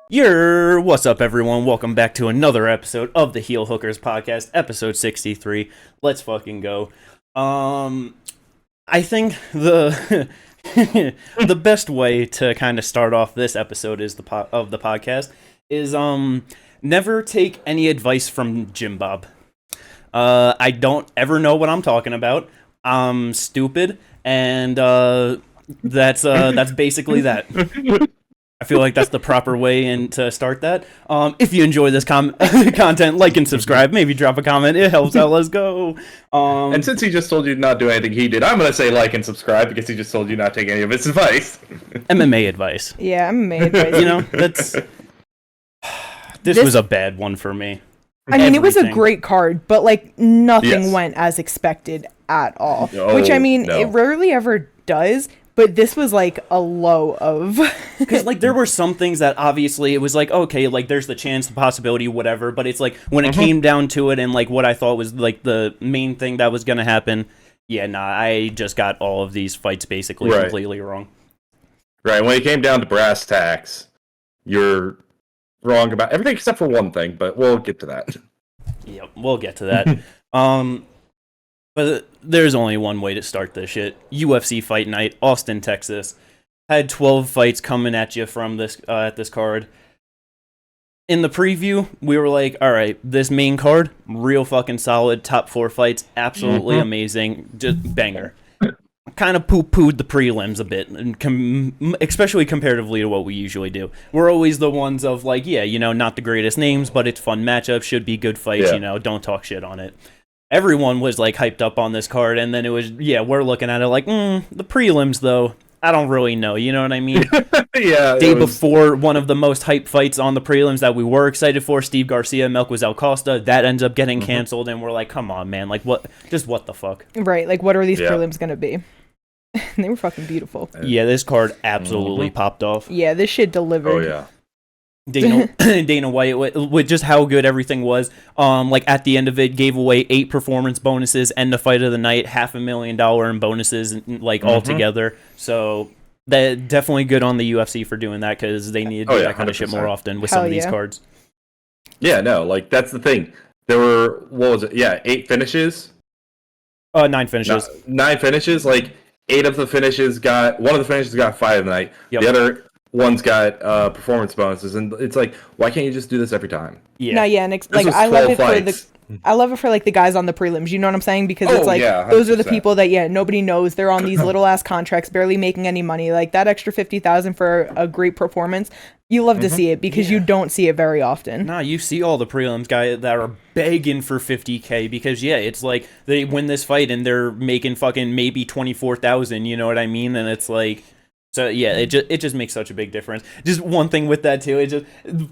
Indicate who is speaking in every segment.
Speaker 1: What's up, everyone? Welcome back to another episode of the Heel Hookers podcast, episode 63. Let's fucking go. I think the the best way to kind of start off this episode is of the podcast is never take any advice from Jim Bob. I don't ever know what I'm talking about. I'm stupid, and that's basically that. I feel like that's the proper way to start that. If you enjoy this content, like and subscribe. Maybe drop a comment. It helps out. Let's go.
Speaker 2: And since he just told you to not do anything he did, I'm going to say like and subscribe because he just told you not to take any of his advice.
Speaker 1: MMA advice.
Speaker 3: Yeah, MMA advice.
Speaker 1: You know, this was a bad one for me.
Speaker 3: I mean, it was a great card, but like nothing went as expected at all. Which I mean, it rarely ever does. But this was like a low of...
Speaker 1: Because like there were some things that obviously it was like, okay, like there's the chance, the possibility, whatever. But it's like when it came down to it and like what I thought was like the main thing that was going to happen, I just got all of these fights basically completely wrong.
Speaker 2: Right, when it came down to brass tacks, you're wrong about everything except for one thing, but we'll get to that.
Speaker 1: Yep, we'll get to that. But there's only one way to start this shit. UFC Fight Night, Austin, Texas. Had 12 fights coming at you from this at this card. In the preview, we were like, all right, this main card, real fucking solid, top 4 fights, absolutely amazing, just banger. Kind of poo-pooed the prelims a bit, and especially comparatively to what we usually do. We're always the ones of like, not the greatest names, but it's fun matchups, should be good fights, don't talk shit on it. Everyone was like hyped up on this card, and then it was we're looking at it like the prelims though, I don't really know, you know what I mean? Day before one of the most hyped fights on the prelims that we were excited for, Steve Garcia, Melquizael Costa, that ends up getting canceled, and we're like, come on, man, like what the fuck?
Speaker 3: Right, like what are these prelims gonna be? They were fucking beautiful.
Speaker 1: Yeah, this card absolutely popped off.
Speaker 3: Yeah, this shit delivered.
Speaker 2: Oh yeah.
Speaker 1: Dana White, with just how good everything was, like at the end of it, gave away 8 performance bonuses and the fight of the night, $500,000 in bonuses, like all together. So that definitely good on the UFC for doing that because they need to do that kind of shit more often with some of these cards.
Speaker 2: Yeah, no, like that's the thing. There were 8 finishes.
Speaker 1: 9 finishes.
Speaker 2: 9 finishes. Like 8 of the finishes got one of the finishes got fight of the night. Yep. The other one's got performance bonuses, and it's like, why can't you just do this every time?
Speaker 3: I love it for like the guys on the prelims. You know what I'm saying? Because it's like those are the people that nobody knows. They're on these little ass contracts, barely making any money. Like that extra $50,000 for a great performance, you love to see it because you don't see it very often.
Speaker 1: Nah, you see all the prelims guys that are begging for $50K because it's like they win this fight and they're making fucking maybe $24,000. You know what I mean? And it's like. So it just makes such a big difference. Just one thing with that too, it just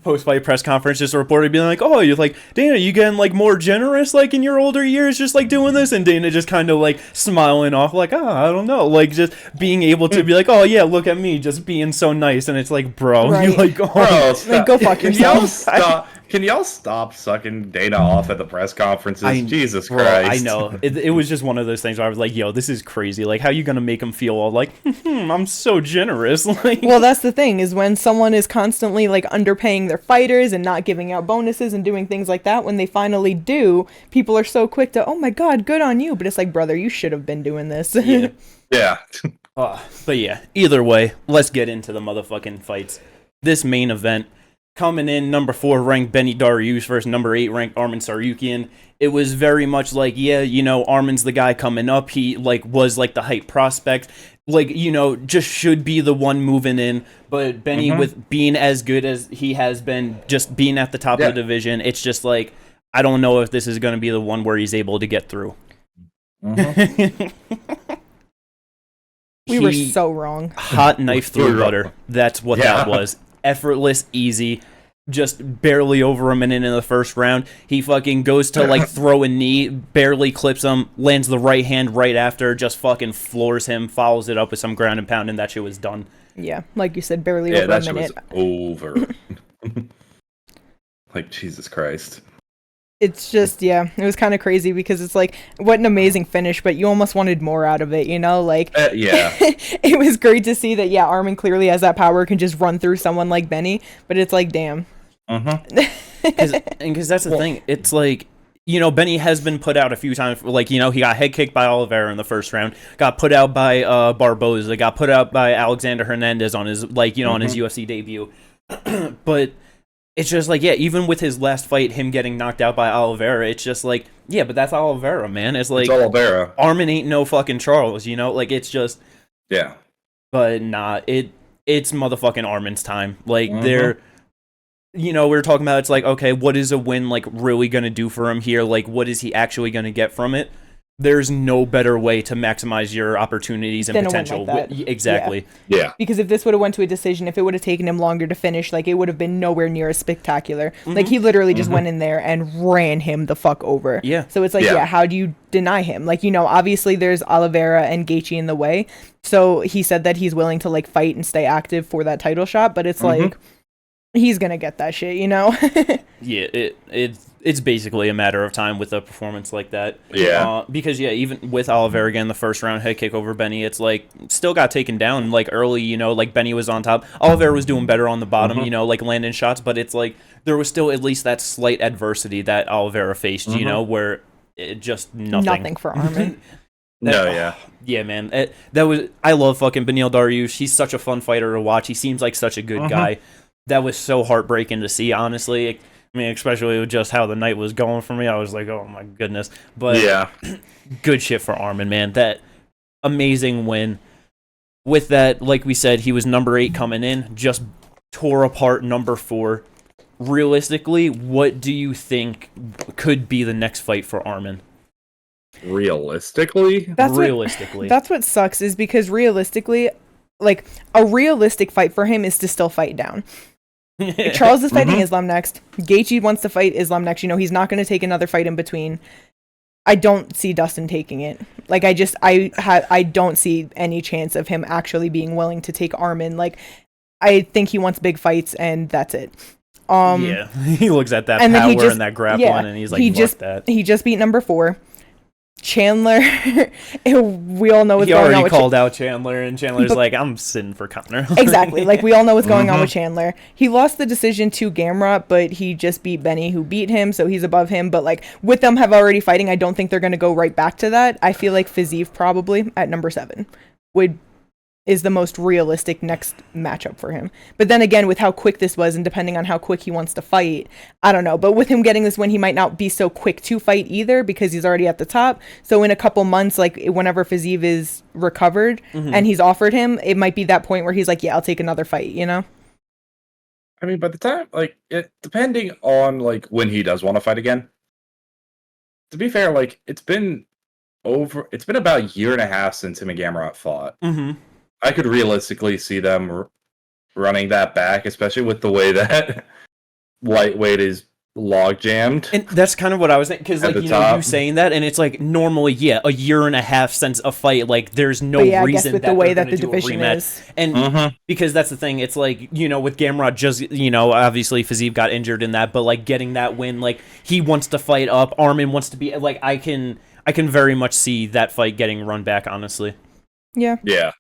Speaker 1: post-fight press conference, just a reporter being like, "Oh, you're like Dana, you getting like more generous like in your older years, just like doing this," and Dana just kind of like smiling off, like, "Oh, I don't know," like just being able to be like, "Oh yeah, look at me, just being so nice," and it's like, bro, you're like,
Speaker 2: bro,
Speaker 3: like go fuck yourself.
Speaker 2: Can y'all stop sucking Dana off at the press conferences? Jesus Christ.
Speaker 1: I know. It was just one of those things where I was like, yo, this is crazy. Like, how you going to make him feel all like, I'm so generous? Like,
Speaker 3: well, that's the thing, is when someone is constantly like underpaying their fighters and not giving out bonuses and doing things like that, when they finally do, people are so quick to, oh my God, good on you. But it's like, brother, you should have been doing this.
Speaker 2: Yeah.
Speaker 1: But either way, let's get into the motherfucking fights. This main event. Coming in, number 4 ranked Benny Dariush versus number 8 ranked Arman Tsarukyan. It was very much like, Arman's the guy coming up. He was the hype prospect. Just should be the one moving in. But Benny, with being as good as he has been, just being at the top of the division, it's just like, I don't know if this is going to be the one where he's able to get through.
Speaker 3: We were so wrong.
Speaker 1: Hot knife through butter. That's what that was. Effortless, easy, just barely over a minute in the first round. He fucking goes to throw a knee, barely clips him, lands the right hand right after, just fucking floors him, follows it up with some ground and pound, and that shit was done.
Speaker 3: Yeah, like you said, barely over a minute.
Speaker 2: Was over. Like, Jesus Christ.
Speaker 3: It's just, yeah, it was kind of crazy because it's like, what an amazing finish, but you almost wanted more out of it, you know? Like,
Speaker 2: yeah.
Speaker 3: It was great to see that, yeah, Arman clearly has that power, can just run through someone like Benny, but it's like, damn.
Speaker 1: Because that's the thing. It's like, you know, Benny has been put out a few times. Like, you know, he got head kicked by Oliveira in the first round, got put out by Barboza, got put out by Alexander Hernandez on his, like, you know, on his UFC debut. But it's just like, yeah, even with his last fight, him getting knocked out by Oliveira, it's just like, yeah, but that's Oliveira, man. It's like,
Speaker 2: it's Oliveira.
Speaker 1: Arman ain't no fucking Charles, you know? Like, it's just...
Speaker 2: Yeah.
Speaker 1: But nah, it's motherfucking Arman's time. Like, they're... You know, we were talking about, it's like, okay, what is a win, like, really gonna do for him here? Like, what is he actually gonna get from it? There's no better way to maximize your opportunities and potential.
Speaker 3: Like
Speaker 1: exactly.
Speaker 2: Yeah.
Speaker 3: Because if this would have went to a decision, if it would have taken him longer to finish, like, it would have been nowhere near as spectacular. Like, he literally just went in there and ran him the fuck over.
Speaker 1: Yeah.
Speaker 3: So it's like, yeah, how do you deny him? Like, you know, obviously there's Oliveira and Gaethje in the way. So he said that he's willing to, like, fight and stay active for that title shot, but it's like... He's gonna get that shit, you know?
Speaker 1: Yeah, it's basically a matter of time with a performance like that.
Speaker 2: Yeah.
Speaker 1: Because, yeah, even with Oliveira again, the first round head kick over Benny, it's like, still got taken down, like, early, you know, like, Benny was on top. Oliveira was doing better on the bottom, you know, like, landing shots, but it's like, there was still at least that slight adversity that Oliveira faced, you know, where it just nothing.
Speaker 3: Nothing for Arman.
Speaker 1: Yeah, man. I love fucking Beneil Dariush. He's such a fun fighter to watch. He seems like such a good guy. That was so heartbreaking to see, honestly. I mean, especially with just how the night was going for me. I was like, oh my goodness. But
Speaker 2: yeah,
Speaker 1: good shit for Arman, man. That amazing win. With that, like we said, he was number 8 coming in, just tore apart number 4. Realistically, what do you think could be the next fight for Arman?
Speaker 2: Realistically?
Speaker 3: That's what sucks, is because realistically, like, a realistic fight for him is to still fight down. Charles is fighting Islam next. Gaethje wants to fight Islam next. You know, he's not going to take another fight in between. I don't see Dustin taking it. Like, I don't see any chance of him actually being willing to take Arman. Like, I think he wants big fights, and that's it.
Speaker 1: Yeah, he looks at that power and that grappling, and he's like, fuck that.
Speaker 3: He just beat number 4. Chandler, we all know what's going on.
Speaker 1: He already called out Chandler, and Chandler's like, I'm sitting for Connor.
Speaker 3: Exactly. Like, we all know what's going on with Chandler. He lost the decision to Gamrot, but he just beat Benny, who beat him, so he's above him. But, like, with them have already fighting, I don't think they're going to go right back to that. I feel like Fiziev probably, at number 7, is the most realistic next matchup for him. But then again, with how quick this was, and depending on how quick he wants to fight, I don't know. But with him getting this win, he might not be so quick to fight either, because he's already at the top. So in a couple months, like, whenever Fiziev is recovered and he's offered him, it might be that point where he's like, yeah, I'll take another fight, you know?
Speaker 2: I mean, by the time, like, depending on, like, when he does want to fight again, to be fair, like, it's been about a year and a half since him and Gamrot fought. I could realistically see them running that back, especially with the way that lightweight is log jammed.
Speaker 1: And that's kind of what I was thinking, because, like, you know, you saying that, and it's like, normally, yeah, a year and a half since a fight, like, there's no reason
Speaker 3: with
Speaker 1: that
Speaker 3: the way
Speaker 1: that
Speaker 3: the division is.
Speaker 1: And because that's the thing, it's like, you know, with Gamrot, just, you know, obviously Fiziev got injured in that, but, like, getting that win, like, he wants to fight up, Arman wants to be, like, I can very much see that fight getting run back, honestly.
Speaker 3: Yeah.
Speaker 2: Yeah.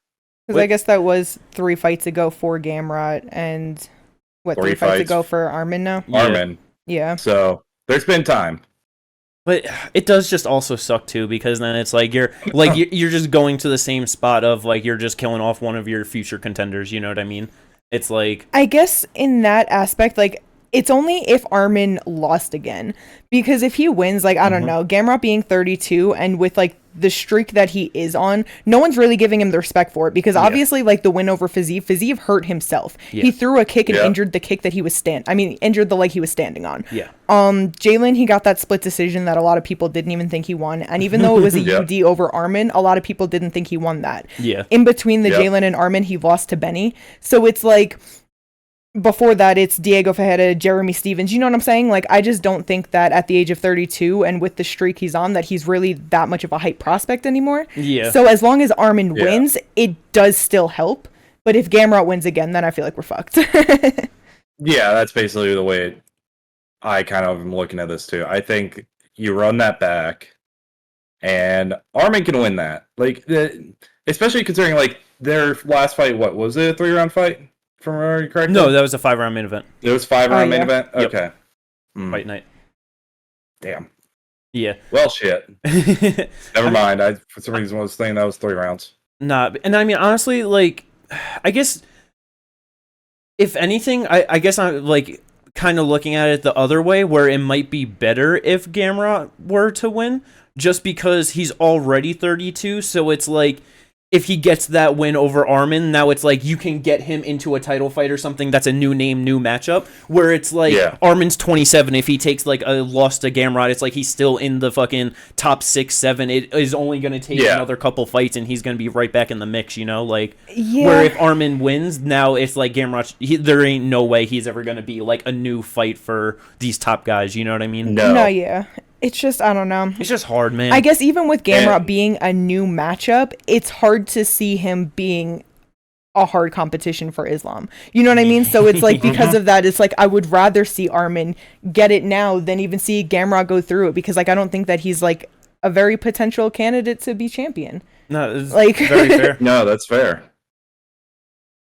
Speaker 3: Because I guess that was 3 fights ago for Gamrot, and 3 fights ago for Arman now?
Speaker 2: Arman.
Speaker 3: Yeah.
Speaker 2: So there's been time.
Speaker 1: But it does just also suck too, because then it's like you're just going to the same spot of, like, you're just killing off one of your future contenders, you know what I mean? It's like,
Speaker 3: I guess in that aspect, like, it's only if Arman lost again, because if he wins, like, I don't know, Gamrot being 32 and with, like, the streak that he is on, no one's really giving him the respect for it, because obviously, like, the win over Fiziev hurt himself. He threw a kick and injured the kick that he was injured the leg he was standing on. Jalen, he got that split decision that a lot of people didn't even think he won, and even though it was a UD over Arman, a lot of people didn't think he won that. In between the Jalen and Arman, he lost to Benny, so it's like, before that, it's Diego Ferreira, Jeremy Stevens. You know what I'm saying? Like, I just don't think that at the age of 32 and with the streak he's on, that he's really that much of a hype prospect anymore. Yeah. So as long as Arman wins, it does still help. But if Gamrot wins again, then I feel like we're fucked.
Speaker 2: Yeah, that's basically the way I kind of am looking at this too. I think you run that back, and Arman can win that. Like, especially considering like their last fight. What was it? A 3-round fight? From memory correctly?
Speaker 1: No, that was a 5-round main event.
Speaker 2: It was 5-round main event.
Speaker 1: Yep.
Speaker 2: Okay.
Speaker 1: Fight night.
Speaker 2: Damn.
Speaker 1: Yeah.
Speaker 2: Well, shit. Never mind. I for some reason was thinking that was 3 rounds.
Speaker 1: Nah, and I mean honestly, like, I guess if anything, I guess I'm like kind of looking at it the other way, where it might be better if Gamrot were to win, just because he's already 32. So it's like, if he gets that win over Arman, now it's like you can get him into a title fight or something that's a new name, new matchup, where it's like Arman's 27. If he takes like a loss to Gamrot, it's like he's still in the fucking top 6, 7. It is only going to take another couple fights and he's going to be right back in the mix, you know? Like, where if Arman wins, now it's like Gamrot, there ain't no way he's ever going to be like a new fight for these top guys, you know what I mean?
Speaker 3: No, yeah. It's just, I don't know.
Speaker 1: It's just hard, man.
Speaker 3: I guess even with Gamrot being a new matchup, it's hard to see him being a hard competition for Islam. You know what I mean? So it's like, because of that, it's like, I would rather see Arman get it now than even see Gamrot go through it, because like, I don't think that he's like a very potential candidate to be champion.
Speaker 1: No, it's like very fair.
Speaker 2: No, that's fair.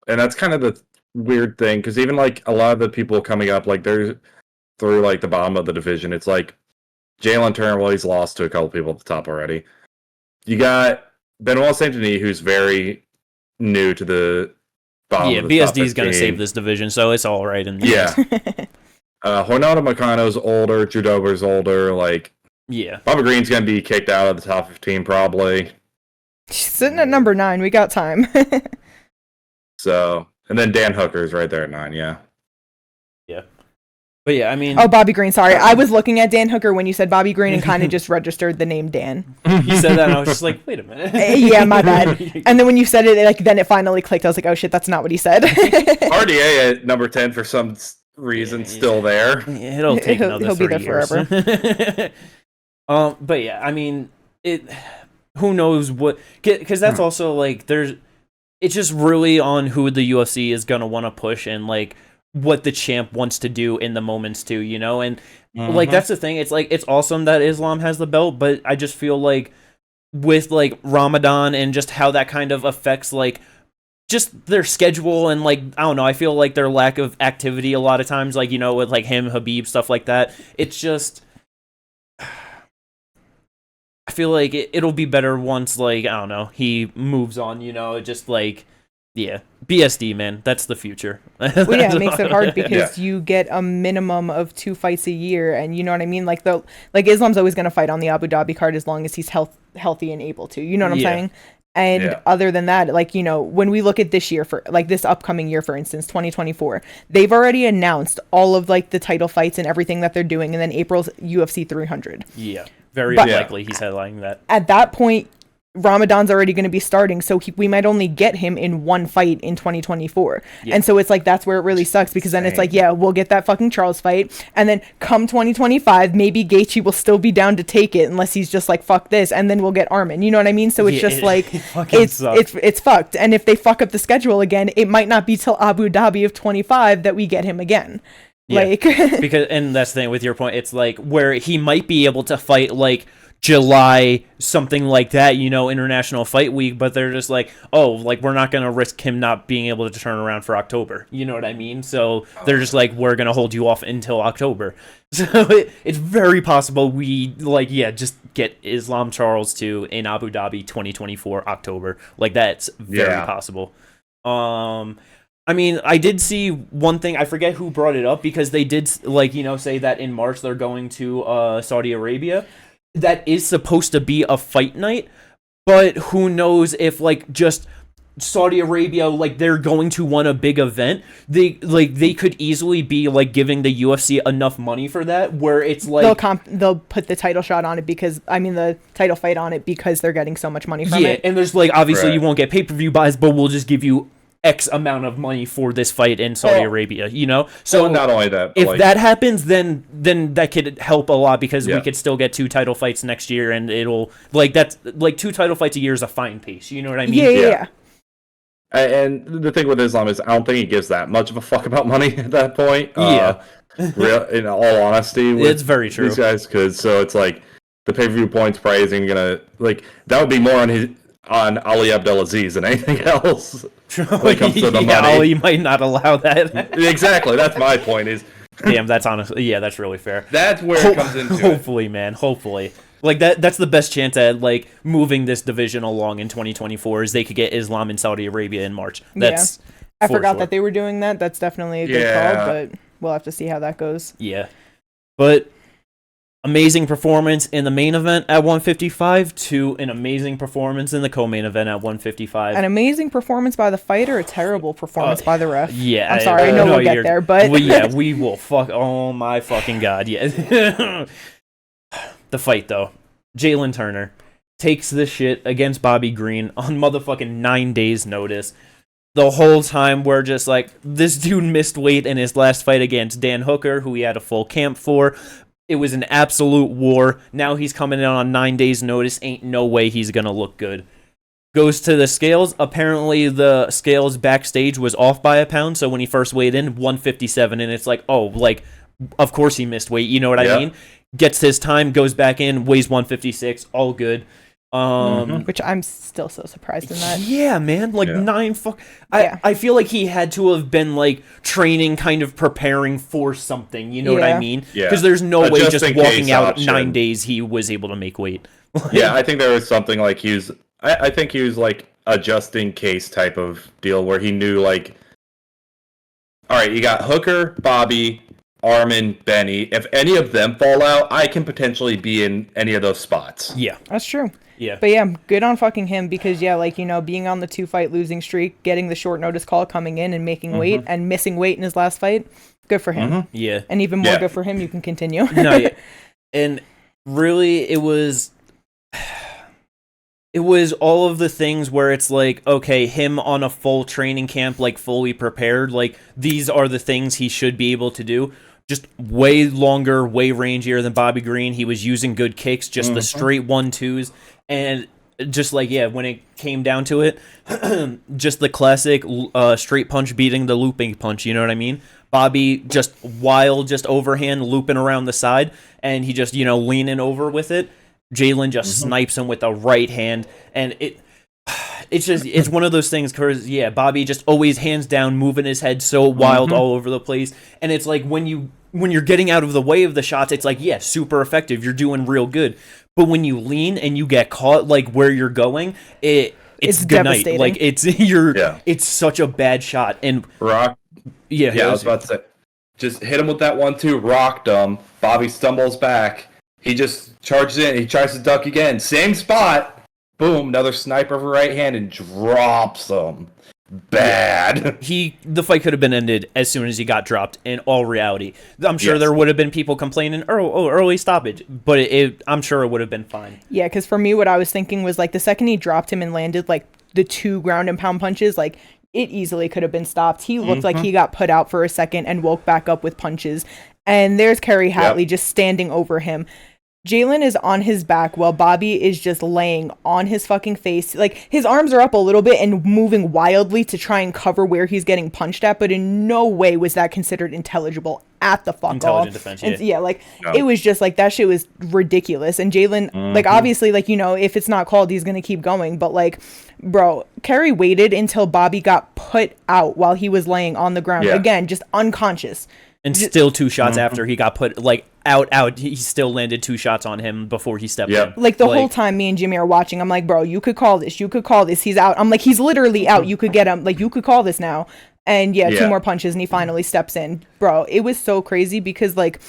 Speaker 2: And that's kind of the weird thing, because even like a lot of the people coming up, like they're through like the bottom of the division, it's like Jalen Turner, well, he's lost to a couple people at the top already. You got Benoit Saint Denis, who's very new to the bottom of the
Speaker 1: BSD is going to save this division, so it's all right.
Speaker 2: Hornado Meccano's older, Judober's older. Like, Bobby Green's going to be kicked out of the top 15 probably.
Speaker 3: She's sitting at number 9. We got time.
Speaker 2: So, and then Dan Hooker's right there at 9. Yeah.
Speaker 1: But yeah, I mean...
Speaker 3: Oh, Bobby Green, sorry. I was looking at Dan Hooker when you said Bobby Green and kind of just registered the name Dan.
Speaker 1: You said that and I was just like, wait a minute.
Speaker 3: Yeah, my bad. And then when you said it, like, then it finally clicked. I was like, oh shit, that's not what he said.
Speaker 2: RDA at number 10 for some reason still there.
Speaker 1: It'll take another
Speaker 3: he'll
Speaker 1: 3
Speaker 3: be there
Speaker 1: years.
Speaker 3: Forever.
Speaker 1: But yeah, I mean, who knows what... Because that's also, like, it's just really on who the UFC is going to want to push and, like, what the champ wants to do in the moments too, you know? And like, that's the thing. It's like, it's awesome that Islam has the belt, but I just feel like with like Ramadan and just how that kind of affects like just their schedule and like, I don't know, I feel like their lack of activity a lot of times, like, you know, with like him, Habib, stuff like that. It's just, I feel like it'll be better once, like, I don't know, he moves on, you know, just like, yeah, BSD, man, that's the future.
Speaker 3: Well, yeah, it makes it hard because you get a minimum of 2 fights a year, and you know what I mean. Like Islam's always going to fight on the Abu Dhabi card as long as he's healthy and able to. You know what I'm saying? And other than that, like, you know, when we look at this year, for like this upcoming year, for instance, 2024, they've already announced all of like the title fights and everything that they're doing, and then April's UFC 300.
Speaker 1: Yeah, very likely he's headlining that. At
Speaker 3: that point, Ramadan's already going to be starting, so we might only get him in 1 fight in 2024. And so it's like, that's where it really sucks, because then it's like, yeah, we'll get that fucking Charles fight, and then come 2025, maybe Gaethje will still be down to take it, unless he's just like, fuck this, and then we'll get Arman. You know what I mean? So it's just like, it's fucked. And if they fuck up the schedule again, it might not be till Abu Dhabi of 25 that we get him again. Like,
Speaker 1: because, and that's the thing with your point, it's like where he might be able to fight like July, something like that, you know, International Fight Week, but they're just like, oh, like, we're not going to risk him not being able to turn around for October. You know what I mean? So they're just like, we're going to hold you off until October. So it's very possible we, like, just get Islam Charles in Abu Dhabi 2024 October. Like, that's very possible. I mean, I did see one thing, I forget who brought it up, because they did, like, you know, say that in March they're going to Saudi Arabia. That is supposed to be a fight night, but who knows if, like, just Saudi Arabia, like, they're going to want a big event. They could easily be, like, giving the UFC enough money for that, where it's like...
Speaker 3: They'll put the title shot on it the title fight on it because they're getting so much money from it.
Speaker 1: Yeah, and there's, like, obviously you won't get pay-per-view buys, but we'll just give you X amount of money for this fight in Saudi Arabia, you know? So
Speaker 2: not only that,
Speaker 1: if like, that happens, then that could help a lot, because we could still get 2 title fights next year, and it'll, like, that's, like, 2 title fights a year is a fine pace, you know what I mean?
Speaker 3: Yeah.
Speaker 2: And the thing with Islam is, I don't think he gives that much of a fuck about money at that point. In all honesty, with
Speaker 1: it's very true.
Speaker 2: These guys, so it's like the pay-per-view points probably isn't gonna that would be more on Ali Abdelaziz than anything else. When it comes to the money.
Speaker 1: Ali might not allow that.
Speaker 2: Exactly, that's my point. Is
Speaker 1: damn, that's honestly, that's really fair.
Speaker 2: That's where it comes into.
Speaker 1: Hopefully, man, hopefully. Like that's the best chance at like moving this division along in 2024 is they could get Islam in Saudi Arabia in March. That's
Speaker 3: I forgot that they were doing that. That's definitely a good call, but we'll have to see how that goes.
Speaker 1: Yeah. But amazing performance in the main event at 155 to an amazing performance in the co-main event at 155.
Speaker 3: An amazing performance by the fighter, a terrible performance by the ref.
Speaker 1: Yeah.
Speaker 3: I'm sorry, I know we'll get there, but
Speaker 1: we will oh my fucking god, yeah. The fight, though. Jalen Turner takes this shit against Bobby Green on motherfucking 9 days' notice. The whole time, we're just like, this dude missed weight in his last fight against Dan Hooker, who he had a full camp for. It was an absolute war. Now he's coming in on 9 days' notice. Ain't no way he's gonna look good. Goes to the scales. Apparently, the scales backstage was off by a pound, so when he first weighed in, 157, and it's like, oh, like, of course he missed weight, you know what I mean? Gets his time, goes back in, weighs 156, all good.
Speaker 3: Which I'm still so surprised in that.
Speaker 1: Yeah, man, like I feel like he had to have been like training, kind of preparing for something. You know what I mean?
Speaker 2: Yeah.
Speaker 1: Because there's no way just walking out 9 days he was able to make weight.
Speaker 2: Yeah, I think there was something like I think he was like a just in case type of deal where he knew like, all right, you got Hooker, Bobby, Arman, Benny. If any of them fall out, I can potentially be in any of those spots.
Speaker 1: Yeah,
Speaker 3: that's true.
Speaker 1: Yeah.
Speaker 3: But yeah, good on fucking him because like, being on the 2-fight losing streak, getting the short notice call coming in and making weight and missing weight in his last fight, good for him.
Speaker 1: Yeah.
Speaker 3: And even more good for him, you can continue.
Speaker 1: No, yeah. And really it was all of the things where it's like, okay, him on a full training camp, like fully prepared, like these are the things he should be able to do. Just way longer, way rangier than Bobby Green. He was using good kicks, just the straight 1-2s. And just like, when it came down to it, just the classic straight punch beating the looping punch, you know what I mean? Bobby just wild, just overhand, looping around the side, and he just, leaning over with it. Jalen just snipes him with the right hand, and it's one of those things because Bobby just always hands down, moving his head so wild all over the place, and it's like when you're getting out of the way of the shots, it's like super effective, you're doing real good, but when you lean and you get caught like where you're going, it's good night. Like it's such a bad shot. And
Speaker 2: Rock, I was about to say, just hit him with that 1-2, rocked him. Bobby stumbles back. He just charges in. He tries to duck again. Same spot. Boom, another sniper for right hand and drops him. Bad.
Speaker 1: The fight could have been ended as soon as he got dropped. In all reality, I'm sure there would have been people complaining, early stoppage, but I'm sure it would have been fine.
Speaker 3: Yeah, because for me, what I was thinking was like the second he dropped him and landed like the 2 ground and pound punches, like it easily could have been stopped. He looked like he got put out for a second and woke back up with punches. And there's Kerry Hatley just standing over him. Jalen is on his back while Bobby is just laying on his fucking face. Like, his arms are up a little bit and moving wildly to try and cover where he's getting punched at, but in no way was that considered intelligible at the fuck
Speaker 1: Intelligent defense,
Speaker 3: It was just like, that shit was ridiculous. And Jalen, like, obviously, like, if it's not called, he's gonna keep going. But, like, bro, Kerry waited until Bobby got put out while he was laying on the ground. Yeah. Again, just unconscious.
Speaker 1: And still 2 shots after he got put, like, out, he still landed 2 shots on him before he stepped in.
Speaker 3: Like, the whole time me and Jimmy are watching, I'm like, bro, you could call this. He's out. I'm like, he's literally out. You could get him. Like, you could call this now. And 2 more punches and he finally steps in. Bro, it was so crazy because, like,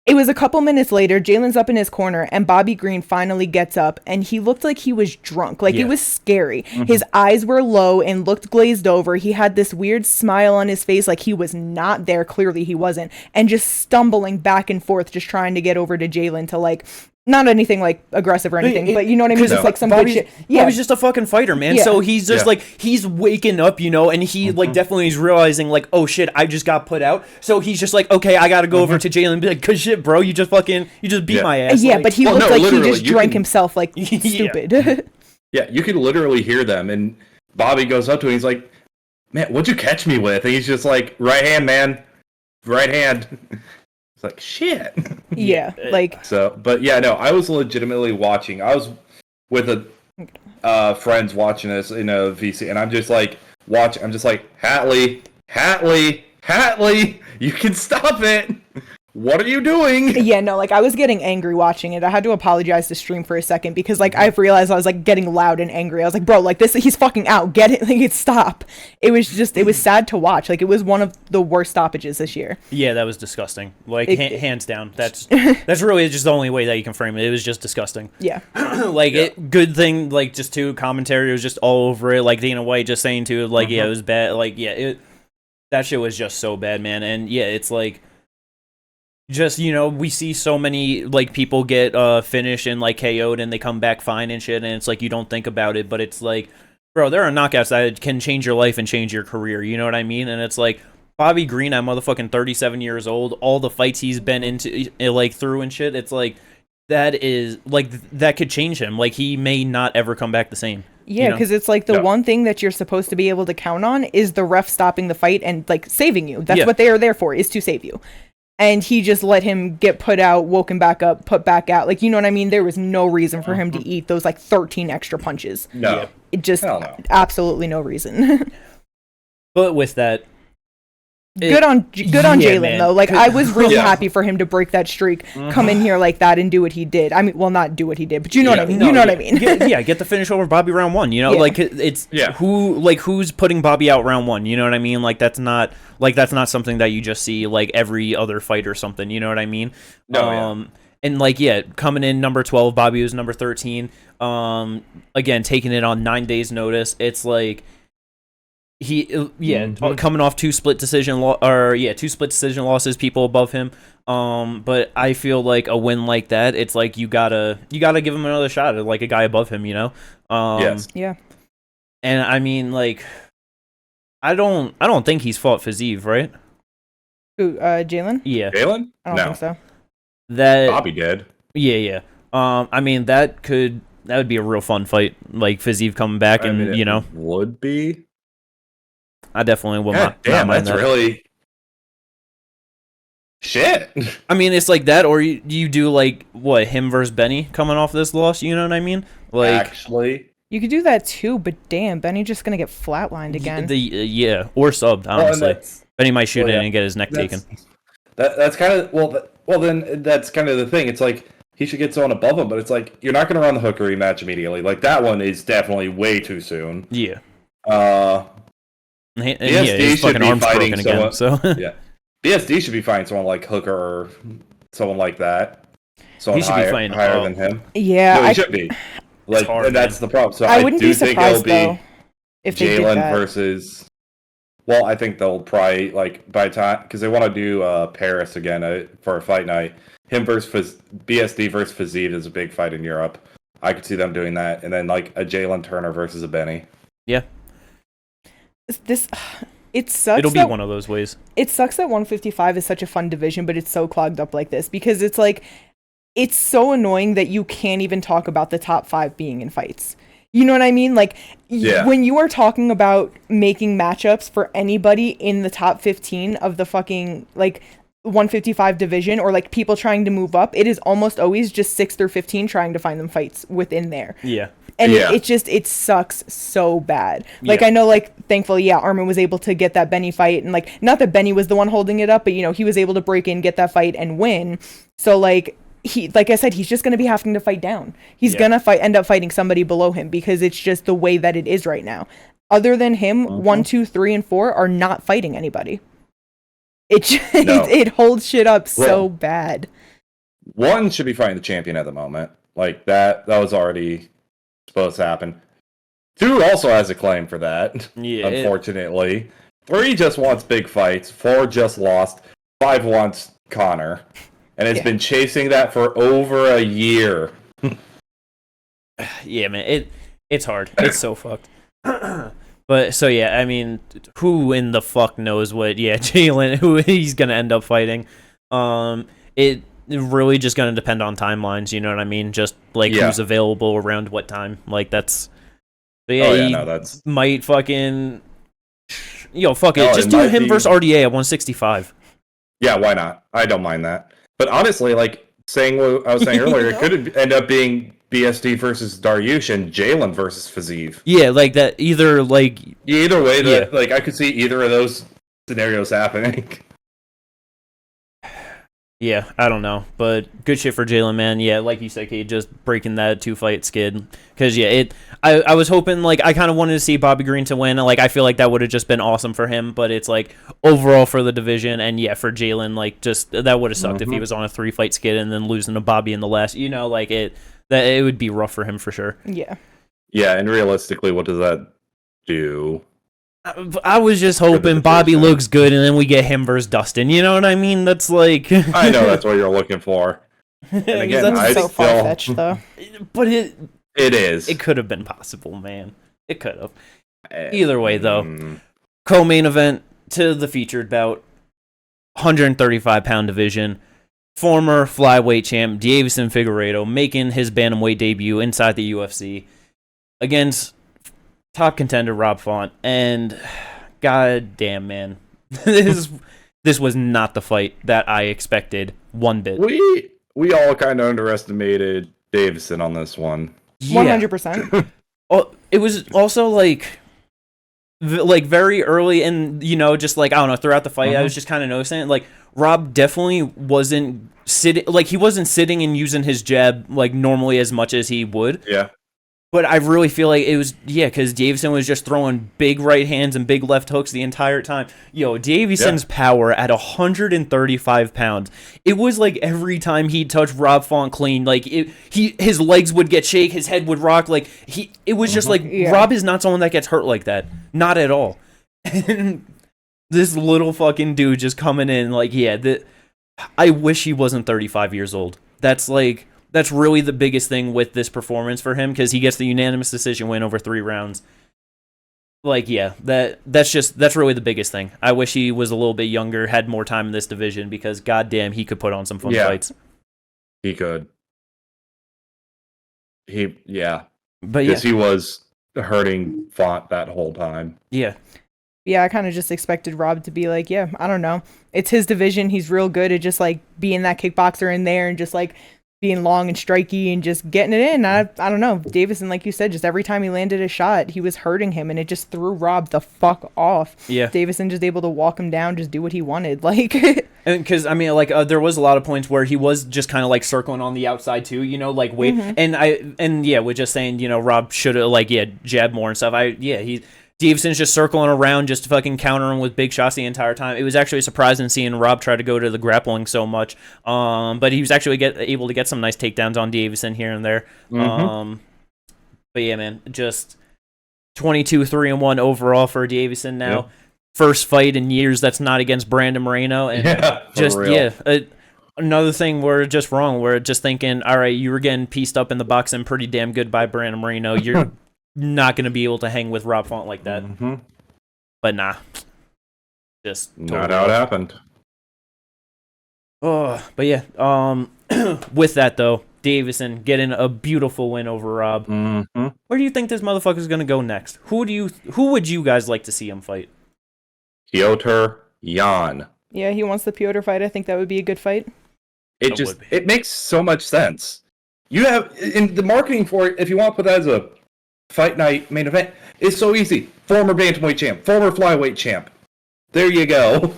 Speaker 3: it was a couple minutes later, Jalen's up in his corner, and Bobby Green finally gets up, and he looked like he was drunk. Like, it was scary. His eyes were low and looked glazed over. He had this weird smile on his face, like he was not there. Clearly he wasn't. And just stumbling back and forth, just trying to get over to Jalen to, like, not anything, like, aggressive or anything, but you know what I mean? Just, like, some good shit.
Speaker 1: Yeah. Bobby's just a fucking fiiter, man. So he's just, like, he's waking up, and he, like, definitely is realizing, like, oh, shit, I just got put out. So he's just like, okay, I gotta go over to Jalen and be like, cause shit, bro, you just beat my ass.
Speaker 3: Yeah, like, but he looked like he just drank himself, like, stupid.
Speaker 2: Yeah, you could literally hear them, and Bobby goes up to him. He's like, "Man, what'd you catch me with?" And he's just like, "Right hand, man, right hand." It's like shit.
Speaker 3: Yeah, like
Speaker 2: so. But yeah, no, I was legitimately watching. I was with friends watching this in a VC, and I'm just like watching. I'm just like, Hatley, you can stop it. What are you doing?
Speaker 3: Yeah, no, like I was getting angry watching it. I had to apologize to stream for a second because like I've realized I was like getting loud and angry. I was like, bro, like he's fucking out. Get it? Like stop. It was sad to watch. Like it was one of the worst stoppages this year.
Speaker 1: Yeah, that was disgusting. Like hands down. That's really just the only way that you can frame it. It was just disgusting.
Speaker 3: Yeah.
Speaker 1: Good thing, like just too, commentary was just all over it. Like Dana White just saying to it, like, yeah, it was bad. Like, yeah, that shit was just so bad, man. And yeah, it's like, just, we see so many, like, people get finished and, like, KO'd and they come back fine and shit, and it's like, you don't think about it, but it's like, bro, there are knockouts that can change your life and change your career, you know what I mean? And it's like, Bobby Green, at motherfucking 37 years old, all the fights he's been into, like, through and shit, it's like, that is, like, that could change him. Like, he may not ever come back the same.
Speaker 3: Yeah, because it's like the one thing that you're supposed to be able to count on is the ref stopping the fight and, like, saving you. That's what they are there for, is to save you. And he just let him get put out, woken back up, put back out. Like, you know what I mean? There was no reason for him to eat those, like, 13 extra punches.
Speaker 2: No.
Speaker 3: It just, absolutely no reason.
Speaker 1: But with that...
Speaker 3: Good on Jalen, though. Like, I was really happy for him to break that streak, come in here like that and do what he did. I mean, well, not do what he did, but you know what I mean. You know what I mean.
Speaker 1: Get the finish over Bobby round one, Like, it's... who's putting Bobby out round one, you know what I mean? Like, that's not something that you just see, like, every other fight or something, you know what I mean? And, like, coming in number 12, Bobby was number 13. Again, taking it on 9 days' notice. It's like... coming off two split decision losses, people above him. But I feel like a win like that, it's like you gotta give him another shot at like a guy above him,
Speaker 2: Yes.
Speaker 3: Yeah.
Speaker 1: And I mean, like, I don't think he's fought Fiziev, right?
Speaker 3: Who, Jalen?
Speaker 1: Yeah.
Speaker 2: Jalen?
Speaker 3: I don't think so.
Speaker 1: That
Speaker 2: Bobby did.
Speaker 1: Yeah. I mean, that would be a real fun fight, like Fiziev coming back,
Speaker 2: would be.
Speaker 1: I definitely will
Speaker 2: not. Damn,
Speaker 1: mind
Speaker 2: that's
Speaker 1: that.
Speaker 2: really shit.
Speaker 1: I mean, it's like that, or you do like what, him versus Benny coming off this loss. You know what I mean? Like,
Speaker 2: actually,
Speaker 3: you could do that too, but damn, Benny just gonna get flatlined again.
Speaker 1: Or subbed. Honestly, Benny might shoot in and get his neck taken.
Speaker 2: That's kind of then that's kind of the thing. It's like he should get someone above him, but it's like you're not going to run the Hooker rematch immediately. Like that one is definitely way too soon.
Speaker 1: Yeah.
Speaker 2: BSD should be fighting someone.
Speaker 1: Again, so
Speaker 2: BSD should be fighting someone like Hooker or someone like that. Someone
Speaker 1: he should be fighting
Speaker 2: higher than him.
Speaker 3: Yeah,
Speaker 2: no, he should be. Like,
Speaker 1: hard,
Speaker 2: and that's the problem. So
Speaker 3: I wouldn't
Speaker 2: do
Speaker 3: be
Speaker 2: think
Speaker 3: surprised
Speaker 2: it'll be
Speaker 3: if they
Speaker 2: Jalen
Speaker 3: did that.
Speaker 2: versus. Well, I think they'll probably like by time because they want to do Paris again for a fight night. Him versus BSD versus Fiziev is a big fight in Europe. I could see them doing that, and then like a Jalen Turner versus a Benny.
Speaker 1: Yeah.
Speaker 3: It sucks.
Speaker 1: It'll be one of those ways.
Speaker 3: It sucks that 155 is such a fun division, but it's so clogged up like this because it's like, it's so annoying that you can't even talk about the top 5 being in fights. You know what I mean? Like, when you are talking about making matchups for anybody in the top 15 of the fucking, like, 155 division or, like, people trying to move up, it is almost always just 6 through 15 trying to find them fights within there.
Speaker 1: Yeah.
Speaker 3: And it sucks so bad. Like, I know, like, thankfully, Arman was able to get that Benny fight. And, like, not that Benny was the one holding it up, but, he was able to break in, get that fight, and win. So, like, like I said, he's just going to be having to fight down. He's going to end up fighting somebody below him because it's just the way that it is right now. Other than him, 1, 2, 3, and 4 are not fighting anybody. It holds shit up so bad.
Speaker 2: 1 should be fighting the champion at the moment. Like, that was already supposed to happen. 2 also has a claim for that, unfortunately. 3 just wants big fights. 4 just lost. 5 wants Connor. And it's been chasing that for over a year.
Speaker 1: Yeah, man, it's hard. It's so fucked. But so I mean, who in the fuck knows what? Yeah, Jalen, who he's gonna end up fighting. It really just gonna depend on timelines. You know what I mean? Just like who's available around what time. Like that's But yeah,
Speaker 2: that's
Speaker 1: might fucking fuck it. Just do him versus RDA at 165.
Speaker 2: Yeah, why not? I don't mind that. But honestly, like saying what I was saying earlier, it could end up being BSD versus Dariush and Jalen versus Fazeev.
Speaker 1: Yeah, like that. Either way,
Speaker 2: like I could see either of those scenarios happening.
Speaker 1: Yeah, I don't know, but good shit for Jalen, man. Yeah, like you said, Kate, just breaking that 2-fight skid. Because I was hoping, like, I kind of wanted to see Bobby Green to win. Like, I feel like that would have just been awesome for him. But it's like overall for the division, and yeah, for Jalen, like, just that would have sucked if he was on a 3-fight skid and then losing to Bobby in the last. Like it would be rough for him for sure.
Speaker 3: Yeah.
Speaker 2: Yeah, and realistically, what does that do?
Speaker 1: I was just hoping Bobby looks good, and then we get him versus Dustin. You know what I mean? That's like
Speaker 2: I know that's what you're looking for.
Speaker 3: And again, that's so far-fetched, though.
Speaker 1: But it
Speaker 2: is.
Speaker 1: It could have been possible, man. It could have. Either way, though, co-main event to the featured bout, 135-pound division. Former flyweight champ Deiveson Figueiredo making his bantamweight debut inside the UFC against top contender Rob Font, and god damn, man, this was not the fight that I expected one bit.
Speaker 2: We all kind of underestimated Davison on this one.
Speaker 3: 100%.
Speaker 1: It was also like very early, and just like I don't know, throughout the fight, I was just kind of noticing it. Like Rob definitely wasn't sitting, like he wasn't sitting and using his jab like normally as much as he would.
Speaker 2: Yeah.
Speaker 1: But I really feel like it was, because Davison was just throwing big right hands and big left hooks the entire time. Davison's power at 135 pounds. It was like every time he'd touch Rob Font clean, like his legs would get shake, his head would rock. Like it was just like, Rob is not someone that gets hurt like that. Not at all. And this little fucking dude just coming in like, I wish he wasn't 35 years old. That's really the biggest thing with this performance for him, because he gets the unanimous decision win over 3 rounds. Like, that's really the biggest thing. I wish he was a little bit younger, had more time in this division, because goddamn, he could put on some fun fights.
Speaker 2: He could.
Speaker 1: But
Speaker 2: because he was hurting Font that whole time.
Speaker 3: Yeah, I kind of just expected Rob to be like, I don't know. It's his division. He's real good at just like being that kickboxer in there and just like being long and striky and just getting it in. I don't know. Davison, like you said, just every time he landed a shot, he was hurting him, and it just threw Rob the fuck off.
Speaker 1: Yeah.
Speaker 3: Davison just able to walk him down, just do what he wanted. Like,
Speaker 1: and because I mean, like, there was a lot of points where he was just kind of like circling on the outside too, like wait, and we're just saying, Rob should have jabbed more and stuff. Davison's just circling around just to fucking counter him with big shots the entire time. It was actually surprising seeing Rob try to go to the grappling so much. But he was actually able to get some nice takedowns on Davison here and there. But yeah, man, just 22-3-1 overall for Davison now. Yep. First fight in years that's not against Brandon Moreno. And another thing we're just wrong. We're just thinking, all right, you were getting pieced up in the boxing pretty damn good by Brandon Moreno. You're not going to be able to hang with Rob Font like that. But nah. Just
Speaker 2: not how it happened.
Speaker 1: Oh, but yeah. With that though, Davison getting a beautiful win over Rob. Where do you think this motherfucker's going to go next? Who would you guys like to see him fight?
Speaker 2: Piotr Jan.
Speaker 3: Yeah, he wants the Piotr fight. I think that would be a good fight.
Speaker 2: It makes so much sense. You have in the marketing for it, if you want to put that as a fight night main event, it's so easy. Former bantamweight champ, former flyweight champ. There you go.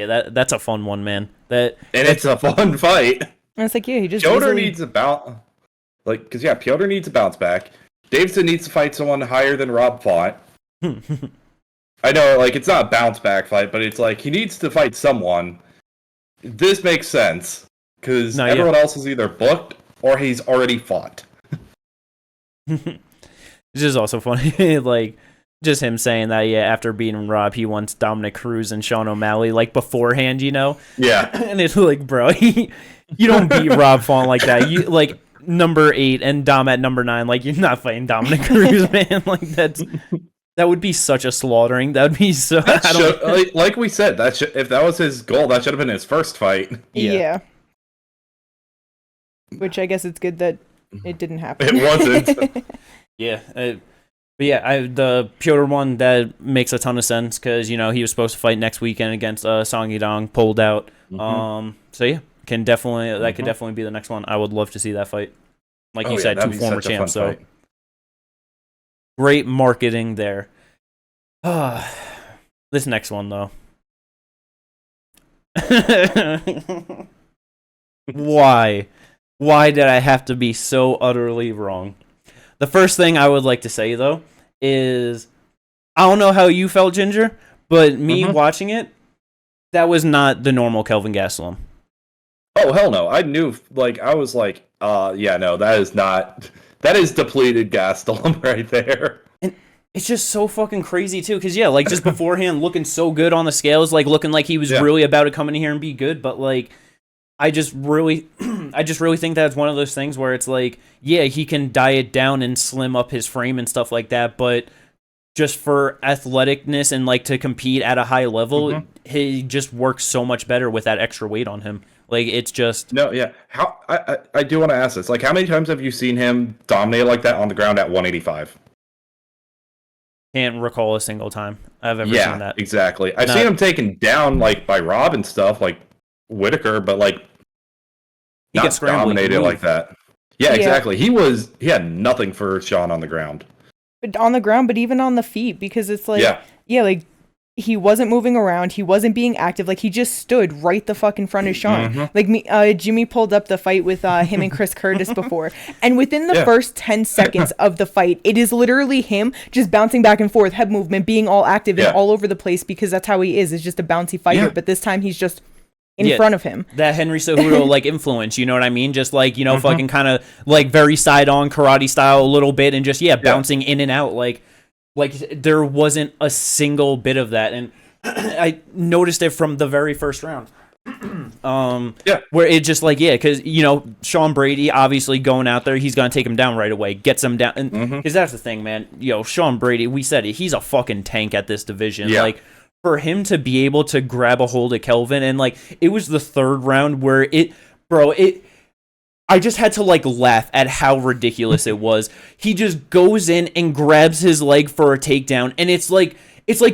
Speaker 1: That's a fun one, man.
Speaker 2: It's a fun fight.
Speaker 3: And it's like, he just
Speaker 2: Piotr needs a bounce. Piotr needs a bounce back. Davison needs to fight someone higher than Rob Font. I know, it's not a bounce back fight, but it's like he needs to fight someone. This makes sense because everyone else is either booked or he's already fought.
Speaker 1: This is also funny, just him saying that, after beating Rob, he wants Dominic Cruz and Sean O'Malley, beforehand,
Speaker 2: Yeah.
Speaker 1: And it's like, bro, you don't beat Rob Font like that. You, number 8 and Dom at number 9, you're not fighting Dominic Cruz, man. That would be such a slaughtering. That would be so...
Speaker 2: like we said, if that was his goal, that should have been his first fight.
Speaker 3: Yeah. Which I guess it's good that it didn't happen.
Speaker 2: It wasn't.
Speaker 1: Yeah. But yeah, the Piotr one, that makes a ton of sense because, he was supposed to fight next weekend against Song Yadong, pulled out. So yeah, that could definitely be the next one. I would love to see that fight. Like you said, 2 former champs. So great marketing there. This next one though. Why did I have to be so utterly wrong? The first thing I would like to say, though, is I don't know how you felt, Ginger, but me watching it, that was not the normal Kelvin Gastelum.
Speaker 2: Oh, hell no. I knew, I was like, yeah, no, that is depleted Gastelum right there.
Speaker 1: And it's just so fucking crazy, too, because, yeah, just beforehand, looking so good on the scales, looking like he was really about to come in here and be good, but, I just really think that's one of those things where it's yeah, he can diet down and slim up his frame and stuff like that, but just for athleticness and to compete at a high level, he just works so much better with that extra weight on him. It's just
Speaker 2: How I do want to ask this. How many times have you seen him dominate like that on the ground at 185?
Speaker 1: Can't recall a single time I've ever seen that.
Speaker 2: Exactly. I've seen him taken down by Rob and stuff, Whitaker, but not dominated like that. Yeah, exactly. He had nothing for Sean on the ground.
Speaker 3: But on the ground, but even on the feet, because it's he wasn't moving around, he wasn't being active, he just stood right the fuck in front of Sean. Jimmy pulled up the fight with him and Chris Curtis before, and within the first 10 seconds of the fight, it is literally him just bouncing back and forth, head movement, being all active and all over the place, because that's how he is just a bouncy fighter. But this time he's just in front of him. That
Speaker 1: Henry Cejudo influence, you know what I mean? Just fucking kind of very side on karate style a little bit, and just bouncing in and out. There wasn't a single bit of that, and I noticed it from the very first round. Where it just because Sean Brady obviously going out there, he's gonna take him down right away, gets him down, and because that's the thing, man. Sean Brady, we said it, he's a fucking tank at this division. For him to be able to grab a hold of Kelvin, and it was the third round where I just had to laugh at how ridiculous it was. He just goes in and grabs his leg for a takedown, and it's like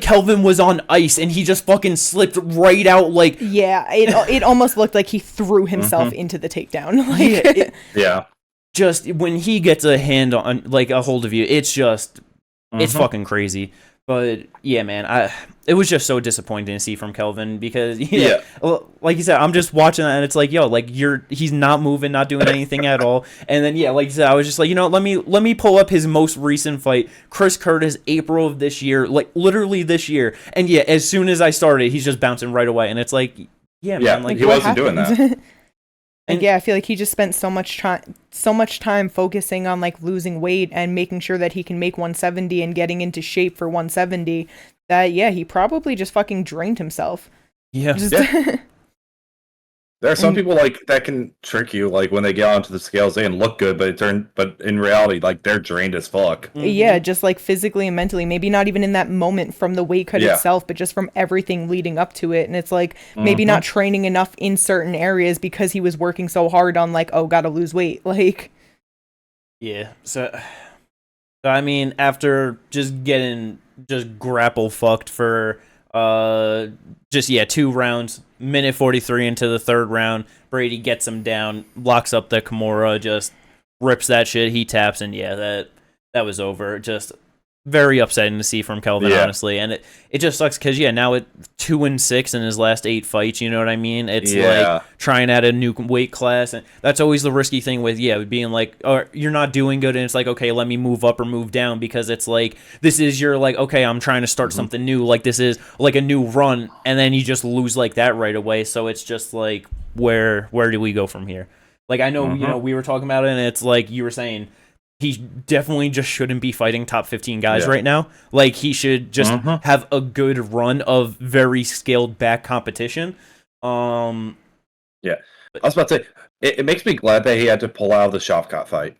Speaker 1: Kelvin was on ice and he just fucking slipped right out.
Speaker 3: It almost looked like he threw himself into the takedown. Just
Speaker 1: when he gets a hand on a hold of you, it's just it's fucking crazy. But yeah, man, it was just so disappointing to see from Kelvin because like you said, I'm just watching that and it's he's not moving, not doing anything at all. And then like you said, I was just let me pull up his most recent fight, Chris Curtis, April of this year, literally this year. And as soon as I started, he's just bouncing right away, and it's man,
Speaker 2: he wasn't doing that.
Speaker 3: And I feel like he just spent so much time focusing on losing weight and making sure that he can make 170 and getting into shape for 170 that he probably just fucking drained himself.
Speaker 2: There are some people that can trick you when they get onto the scales, they can look good, but in reality they're drained as fuck.
Speaker 3: Just physically and mentally, maybe not even in that moment from the weight cut itself, but just from everything leading up to it. And it's maybe not training enough in certain areas because he was working so hard on gotta lose weight.
Speaker 1: So I mean, after just getting grapple fucked for 2 rounds, minute 43 into the third round, Brady gets him down, locks up the Kimura, just rips that shit, he taps, and that was over. Just very upsetting to see from Kelvin, honestly. And it just sucks because now at 2-6 in his last 8 fights, you know what I mean? It's trying out a new weight class, and that's always the risky thing with being oh, you're not doing good, and it's okay, let me move up or move down, because it's this is your okay, I'm trying to start something new, this is a new run, and then you just lose that right away. So it's just where do we go from here? I know we were talking about it, and it's you were saying, he definitely just shouldn't be fighting top 15 guys right now. He should just have a good run of very scaled back competition.
Speaker 2: I was about to say, it makes me glad that he had to pull out of the Shavkat fight.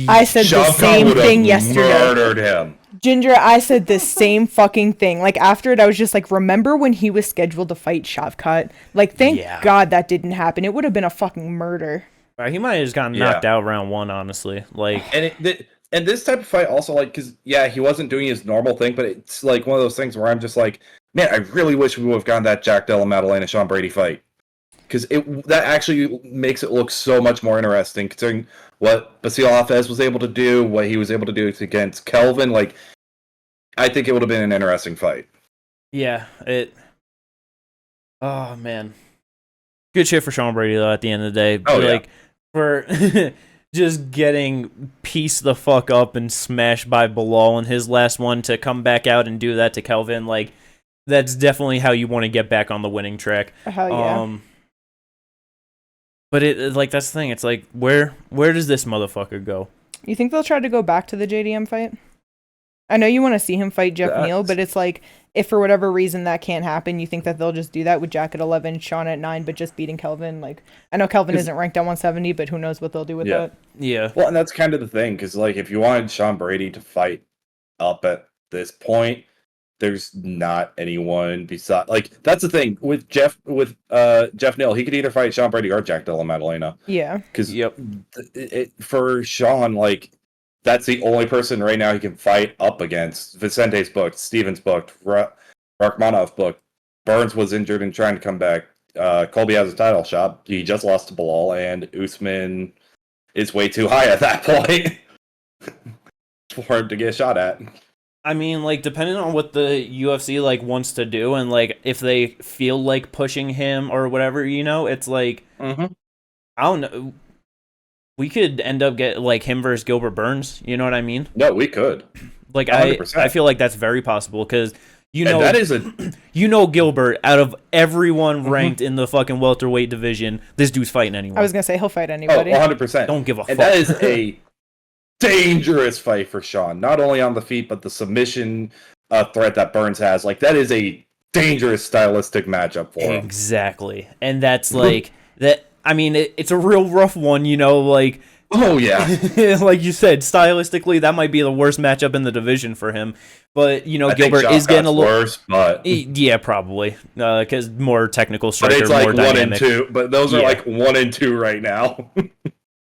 Speaker 3: I said the same thing yesterday.
Speaker 2: Murdered him.
Speaker 3: Ginger, I said the same fucking thing. After it, I was just remember when he was scheduled to fight Shavkat? Thank God that didn't happen. It would have been a fucking murder.
Speaker 1: He might have just gotten knocked out round 1, honestly. Like,
Speaker 2: and this type of fight also, like, because he wasn't doing his normal thing, but it's like one of those things where I'm just like, man, I really wish we would have gotten that Jack Della Maddalena Sean Brady fight, because that actually makes it look so much more interesting, considering what Basil Hafez was able to do, what he was able to do against Kelvin. Like, I think it would have been an interesting fight.
Speaker 1: Yeah, oh man, good shit for Sean Brady though. At the end of the day, for just getting pieced the fuck up and smashed by Bilal in his last one, to come back out and do that to Kelvin, like, that's definitely how you want to get back on the winning track.
Speaker 3: Hell yeah.
Speaker 1: But it like, that's the thing. It's like, where does this motherfucker go?
Speaker 3: You think they'll try to go back to the JDM fight? I know you want to see him fight Jeff Neal, but it's like, if for whatever reason that can't happen, you think that they'll just do that with Jack at 11, Sean at 9, but just beating Kelvin? Like, I know Kelvin isn't ranked at 170, but who knows what they'll do with that?
Speaker 1: Yeah.
Speaker 2: Well, and that's kind of the thing, because, like, if you wanted Sean Brady to fight up at this point, there's not anyone beside. Like, that's the thing with Jeff Neal. He could either fight Sean Brady or Jack Della Maddalena.
Speaker 3: Yeah.
Speaker 2: Because for Sean, like, that's the only person right now he can fight up against. Vicente's booked, Stevens booked, Rachmanov booked. Burns was injured and trying to come back. Colby has a title shot. He just lost to Bilal, and Usman is way too high at that point for him to get shot at.
Speaker 1: I mean, like, depending on what the UFC, like, wants to do, and, like, if they feel like pushing him or whatever, it's like, I don't know. We could end up like him versus Gilbert Burns. You know what I mean?
Speaker 2: No, we could.
Speaker 1: Like, 100%. I feel like that's very possible, because
Speaker 2: that is
Speaker 1: Gilbert, out of everyone ranked in the fucking welterweight division, this dude's fighting anyone.
Speaker 3: I was gonna say he'll fight anybody.
Speaker 2: 100%.
Speaker 1: Don't give a fuck.
Speaker 2: And that is a dangerous fight for Sean. Not only on the feet, but the submission threat that Burns has. Like, that is a dangerous stylistic matchup for him.
Speaker 1: Exactly, and that's like that. I mean, it's a real rough one, like...
Speaker 2: Oh, yeah.
Speaker 1: Like you said, stylistically, that might be the worst matchup in the division for him. But, Gilbert is getting a little...
Speaker 2: worse, but...
Speaker 1: Yeah, probably. Because more technical striker,
Speaker 2: but it's like
Speaker 1: more dynamic.
Speaker 2: 1 and 2. But those are like 1 and 2 right now.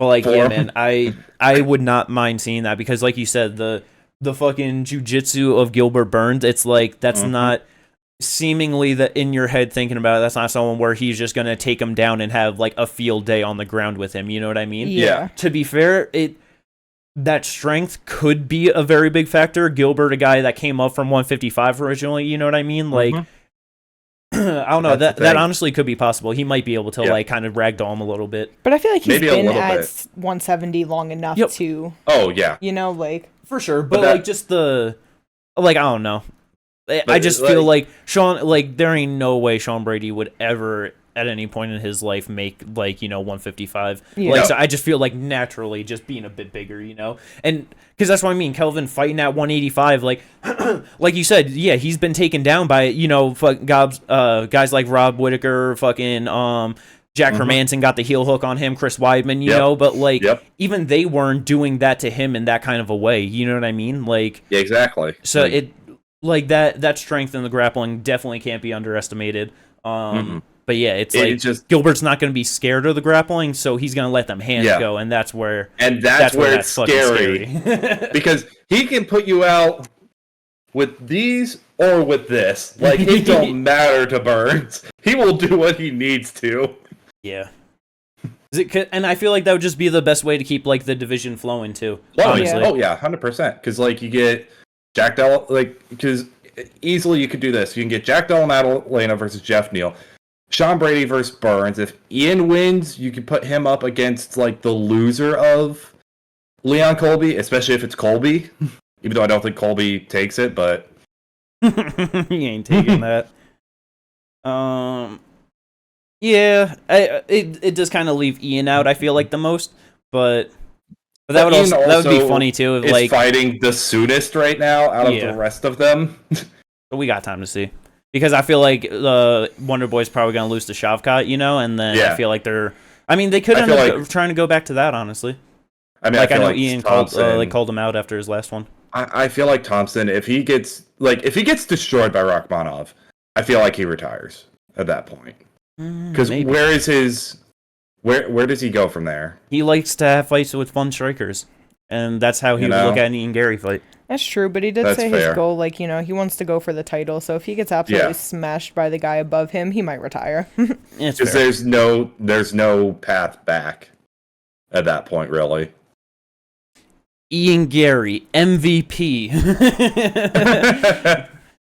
Speaker 1: Well, like, yeah, man, I would not mind seeing that, because, like you said, the fucking jiu-jitsu of Gilbert Burns, it's like, that's not... seemingly that in your head thinking about it, that's not someone where he's just gonna take him down and have like a field day on the ground with him. You know what I mean?
Speaker 3: Yeah.
Speaker 1: To be fair, that strength could be a very big factor. Gilbert, a guy that came up from 155 originally. You know what I mean? Like, I don't know. That honestly could be possible. He might be able to like kind of ragdoll him a little bit.
Speaker 3: But I feel like he's been at 170 long enough to.
Speaker 2: Oh yeah.
Speaker 3: Like
Speaker 1: for sure. But like just the like, I don't know. I just feel like Sean, like, there ain't no way Sean Brady would ever at any point in his life make, like, 155. Yeah. Like, so I just feel like naturally just being a bit bigger, and because that's what I mean. Kelvin fighting at 185, like, like you said, yeah, he's been taken down by, guys like Rob Whittaker, fucking, Jack Hermanson got the heel hook on him, Chris Weidman, but like, even they weren't doing that to him in that kind of a way. You know what I mean? Like,
Speaker 2: yeah, exactly.
Speaker 1: So like that strength in the grappling definitely can't be underestimated. But yeah, it's like just, Gilbert's not going to be scared of the grappling, so he's going to let them hands go, and that's where
Speaker 2: it's scary. Because he can put you out with these or with this. Like, it don't matter to Burns. He will do what he needs to.
Speaker 1: Yeah. And I feel like that would just be the best way to keep like the division flowing too.
Speaker 2: Honestly. Oh yeah, 100%. Because like you get Jack Della, like, because easily you could do this. You can get Jack Della Maddalena versus Jeff Neal, Sean Brady versus Burns. If Ian wins, you can put him up against like the loser of Leon Colby, especially if it's Colby. Even though I don't think Colby takes it, but
Speaker 1: he ain't taking that. Yeah, it does kind of leave Ian out. I feel like the most, but that would be funny too. If, like,
Speaker 2: fighting the soonest right now out of the rest of them.
Speaker 1: But we got time to see, because I feel like Wonder Boy's probably gonna lose to Shavkat, and then I feel like they could end up trying to go back to that. Honestly, I mean, I know Ian called him out after his last one.
Speaker 2: I feel like Thompson, if he gets destroyed by Rachmanov, I feel like he retires at that point. Because where is Where does he go from there?
Speaker 1: He likes to have fights with fun strikers, and that's how he would look at an Ian Gary fight.
Speaker 3: That's true, but he did say his goal, like, you know, he wants to go for the title. So if he gets absolutely smashed by the guy above him, he might retire.
Speaker 2: Because there's no path back at that point, really.
Speaker 1: Ian Gary, MVP.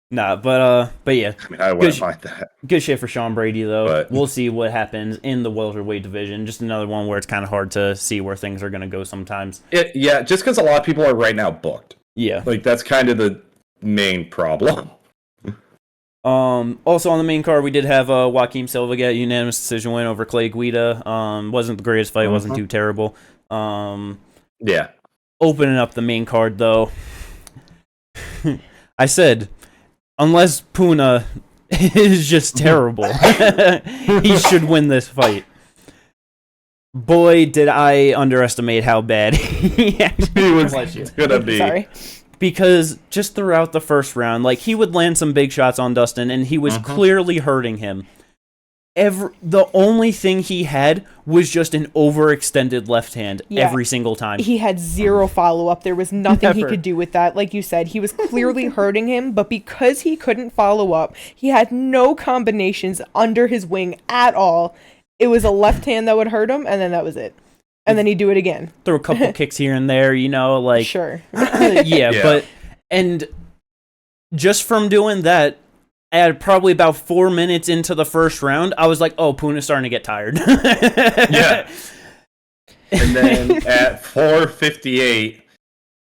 Speaker 1: Nah, but yeah.
Speaker 2: I mean, I wouldn't mind that.
Speaker 1: Good shit for Sean Brady, though. But we'll see what happens in the welterweight division. Just another one where it's kind of hard to see where things are going to go sometimes.
Speaker 2: Yeah, just because a lot of people are right now booked.
Speaker 1: Yeah.
Speaker 2: Like, that's kind of the main problem.
Speaker 1: Also on the main card, we did have Joaquim Silva get a unanimous decision win over Clay Guida. Wasn't the greatest fight, wasn't too terrible.
Speaker 2: Yeah.
Speaker 1: Opening up the main card, though, I said, unless Puna is just terrible, he should win this fight. Boy, did I underestimate how bad he actually
Speaker 2: was gonna be.
Speaker 3: Sorry.
Speaker 1: Because just throughout the first round, like, he would land some big shots on Dustin, and he was clearly hurting him. The only thing he had was just an overextended left hand every single time.
Speaker 3: He had zero follow-up. There was nothing he could do with that. Like you said, he was clearly hurting him, but because he couldn't follow up, he had no combinations under his wing at all. It was a left hand that would hurt him, and then that was it. And then he'd do it again.
Speaker 1: Throw a couple kicks here and there, you know, like...
Speaker 3: Sure.
Speaker 1: yeah, but... And just from doing that, at probably about 4 minutes into the first round, I was like, oh, Puna's starting to get tired.
Speaker 2: Yeah. And then at 4:58,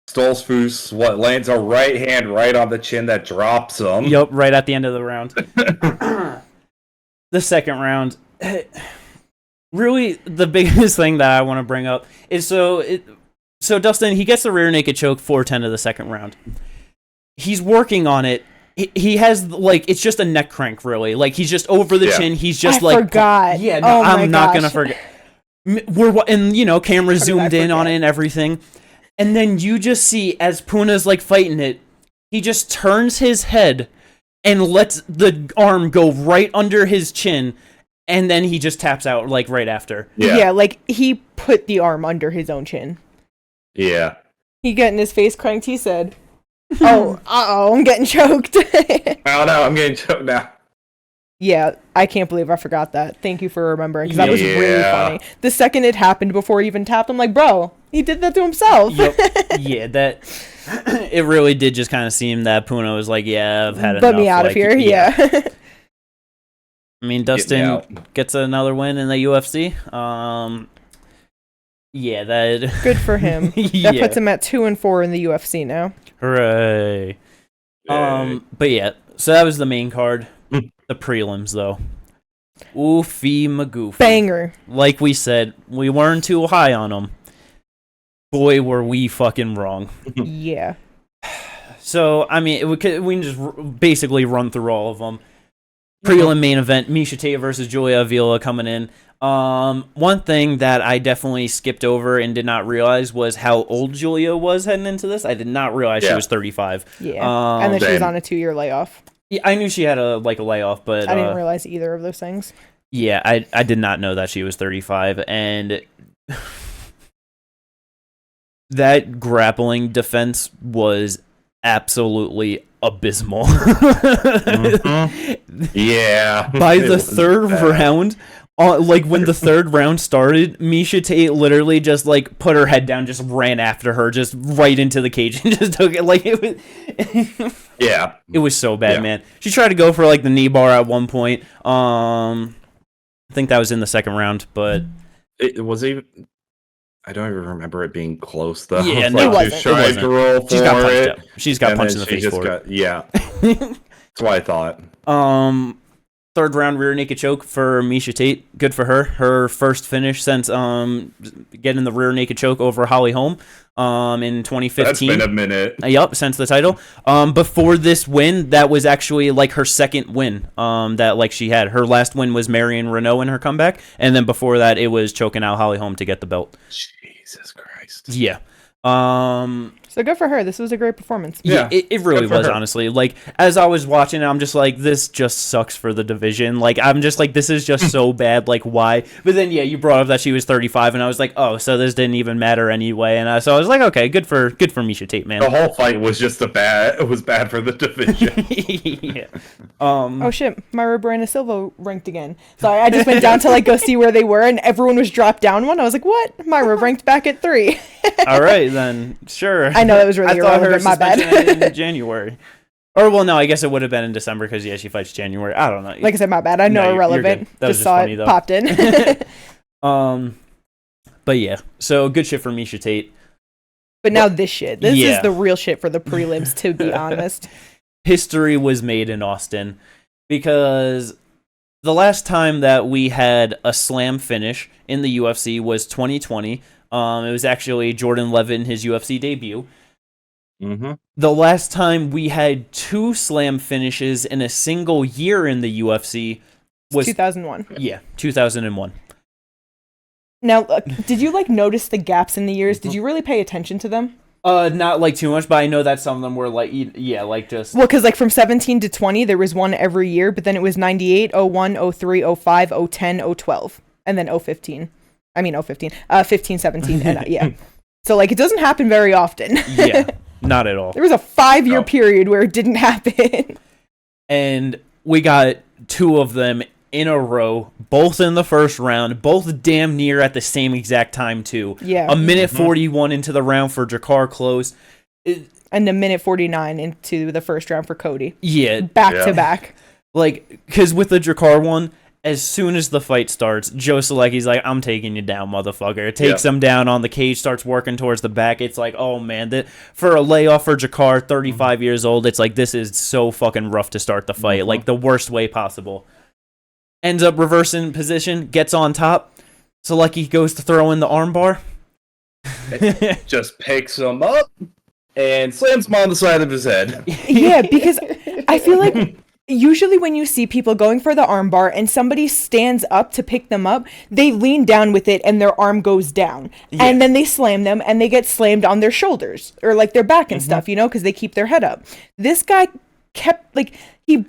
Speaker 2: Stoltzfus lands a right hand right on the chin that drops him.
Speaker 1: Yup, right at the end of the round. The second round... Really, the biggest thing that I want to bring up is so Dustin, he gets the rear naked choke 4:10 of the second round. He's working on it. He has, like, it's just a neck crank, really. Like, he's just over the chin. He's just
Speaker 3: I forgot.
Speaker 1: Yeah, no, I'm not going to forget. And, you know, camera zoomed in on it and everything. And then you just see, as Puna's, like, fighting it, he just turns his head and lets the arm go right under his chin. And then he just taps out, like, right after.
Speaker 3: Yeah, like, he put the arm under his own chin.
Speaker 2: Yeah.
Speaker 3: He getting his face cranked, he said, I'm getting choked.
Speaker 2: Oh, no, I'm getting choked now.
Speaker 3: Yeah, I can't believe I forgot that. Thank you for remembering, because that was really funny. The second it happened, before he even tapped, I'm like, bro, he did that to himself.
Speaker 1: Yep. Yeah, that... It really did just kind of seem that Puna was like, yeah, I've had enough.
Speaker 3: Let me out of here, yeah.
Speaker 1: I mean, Dustin gets another win in the UFC. Yeah, that...
Speaker 3: Good for him. That puts him at 2-4 in the UFC now.
Speaker 1: Hooray. But yeah, so that was the main card. The prelims, though. Oofy magoofy.
Speaker 3: Banger.
Speaker 1: Like we said, we weren't too high on them. Boy, were we fucking wrong.
Speaker 3: Yeah.
Speaker 1: So, I mean, we can just basically run through all of them. Prelim main event, Miesha Tate versus Julia Avila coming in. One thing that I definitely skipped over and did not realize was how old Julia was heading into this. I did not realize she was 35.
Speaker 3: Yeah, and then she was on a 2-year layoff.
Speaker 1: Yeah, I knew she had a layoff, but
Speaker 3: I didn't realize either of those things.
Speaker 1: Yeah, I did not know that she was 35, and that grappling defense was absolutely abysmal.
Speaker 2: Yeah.
Speaker 1: By the third round, like when the third round started, Miesha Tate literally just like put her head down, just ran after her, just right into the cage, and just took it. Like it was.
Speaker 2: Yeah.
Speaker 1: It was so bad, man. She tried to go for like the knee bar at one point. I think that was in the second round, but
Speaker 2: it was even. I don't even remember it being close though.
Speaker 1: Yeah,
Speaker 3: no,
Speaker 2: like, she tried to roll for it.
Speaker 1: She's got punched in the face for it.
Speaker 2: Yeah. That's what I thought.
Speaker 1: Third round rear naked choke for Miesha Tate. Good for her. Her first finish since getting the rear naked choke over Holly Holm in 2015.
Speaker 2: That's been a minute.
Speaker 1: Yup, since the title. Before this win, that was actually like her second win that like she had. Her last win was Marion Renault in her comeback, and then before that, it was choking out Holly Holm to get the belt.
Speaker 2: Jesus Christ.
Speaker 1: Yeah.
Speaker 3: So good for her. This was a great performance.
Speaker 1: Yeah, it really was, honestly. Like, as I was watching, I'm just like, this just sucks for the division. Like, I'm just like, this is just so bad. Like, why? But then, yeah, you brought up that she was 35, and I was like, oh, so this didn't even matter anyway. And so I was like, okay, good for Miesha Tate, man.
Speaker 2: The whole fight was just it was bad for the division.
Speaker 1: Yeah.
Speaker 3: Oh shit, Myra Brana Silva ranked again. Sorry, I just went down to like go see where they were, and everyone was dropped down one. I was like, what? Myra ranked back at 3.
Speaker 1: All right, then, sure.
Speaker 3: I know that was really irrelevant. My bad.
Speaker 1: In January, or well, no, I guess it would have been in December because she fights January. I don't know.
Speaker 3: Like I said, my bad. I know irrelevant. Just saw it, popped in.
Speaker 1: But yeah, so good shit for Miesha Tate.
Speaker 3: But now this shit. This is the real shit for the prelims, to be honest.
Speaker 1: History was made in Austin because the last time that we had a slam finish in the UFC was 2020. It was actually Jordan Levitt in his UFC debut.
Speaker 2: Mm-hmm.
Speaker 1: The last time we had 2 slam finishes in a single year in the UFC was
Speaker 3: 2001.
Speaker 1: Yeah, 2001.
Speaker 3: Now, did you notice the gaps in the years? Did you really pay attention to them?
Speaker 1: Not too much, but I know that some of them were just...
Speaker 3: Well, because from 17 to 20, there was one every year, but then it was 98, 01, 03, 05, 010, 012, and then 015. I mean 015. 15, 17, and yeah. So, it doesn't happen very often.
Speaker 1: Yeah, not at all.
Speaker 3: There was a 5-year period where it didn't happen.
Speaker 1: And we got 2 of them in a row, both in the first round, both damn near at the same exact time, too.
Speaker 3: Yeah.
Speaker 1: A minute 41 into the round for Jakar Close.
Speaker 3: And a minute 49 into the first round for Cody.
Speaker 1: Yeah.
Speaker 3: Back to back.
Speaker 1: Because with the Jakar one, as soon as the fight starts, Joe Selecki's like, I'm taking you down, motherfucker. Takes him down on the cage, starts working towards the back. It's like, oh, man. For a layoff for Jakar, 35 years old, it's like, this is so fucking rough to start the fight. The worst way possible. Ends up reversing position, gets on top. Selecki goes to throw in the armbar.
Speaker 2: Just picks him up and slams him on the side of his head.
Speaker 3: Yeah, because I feel like usually when you see people going for the armbar and somebody stands up to pick them up, they lean down with it and their arm goes down. Yeah. And then they slam them and they get slammed on their shoulders or their back and stuff, because they keep their head up. This guy kept, he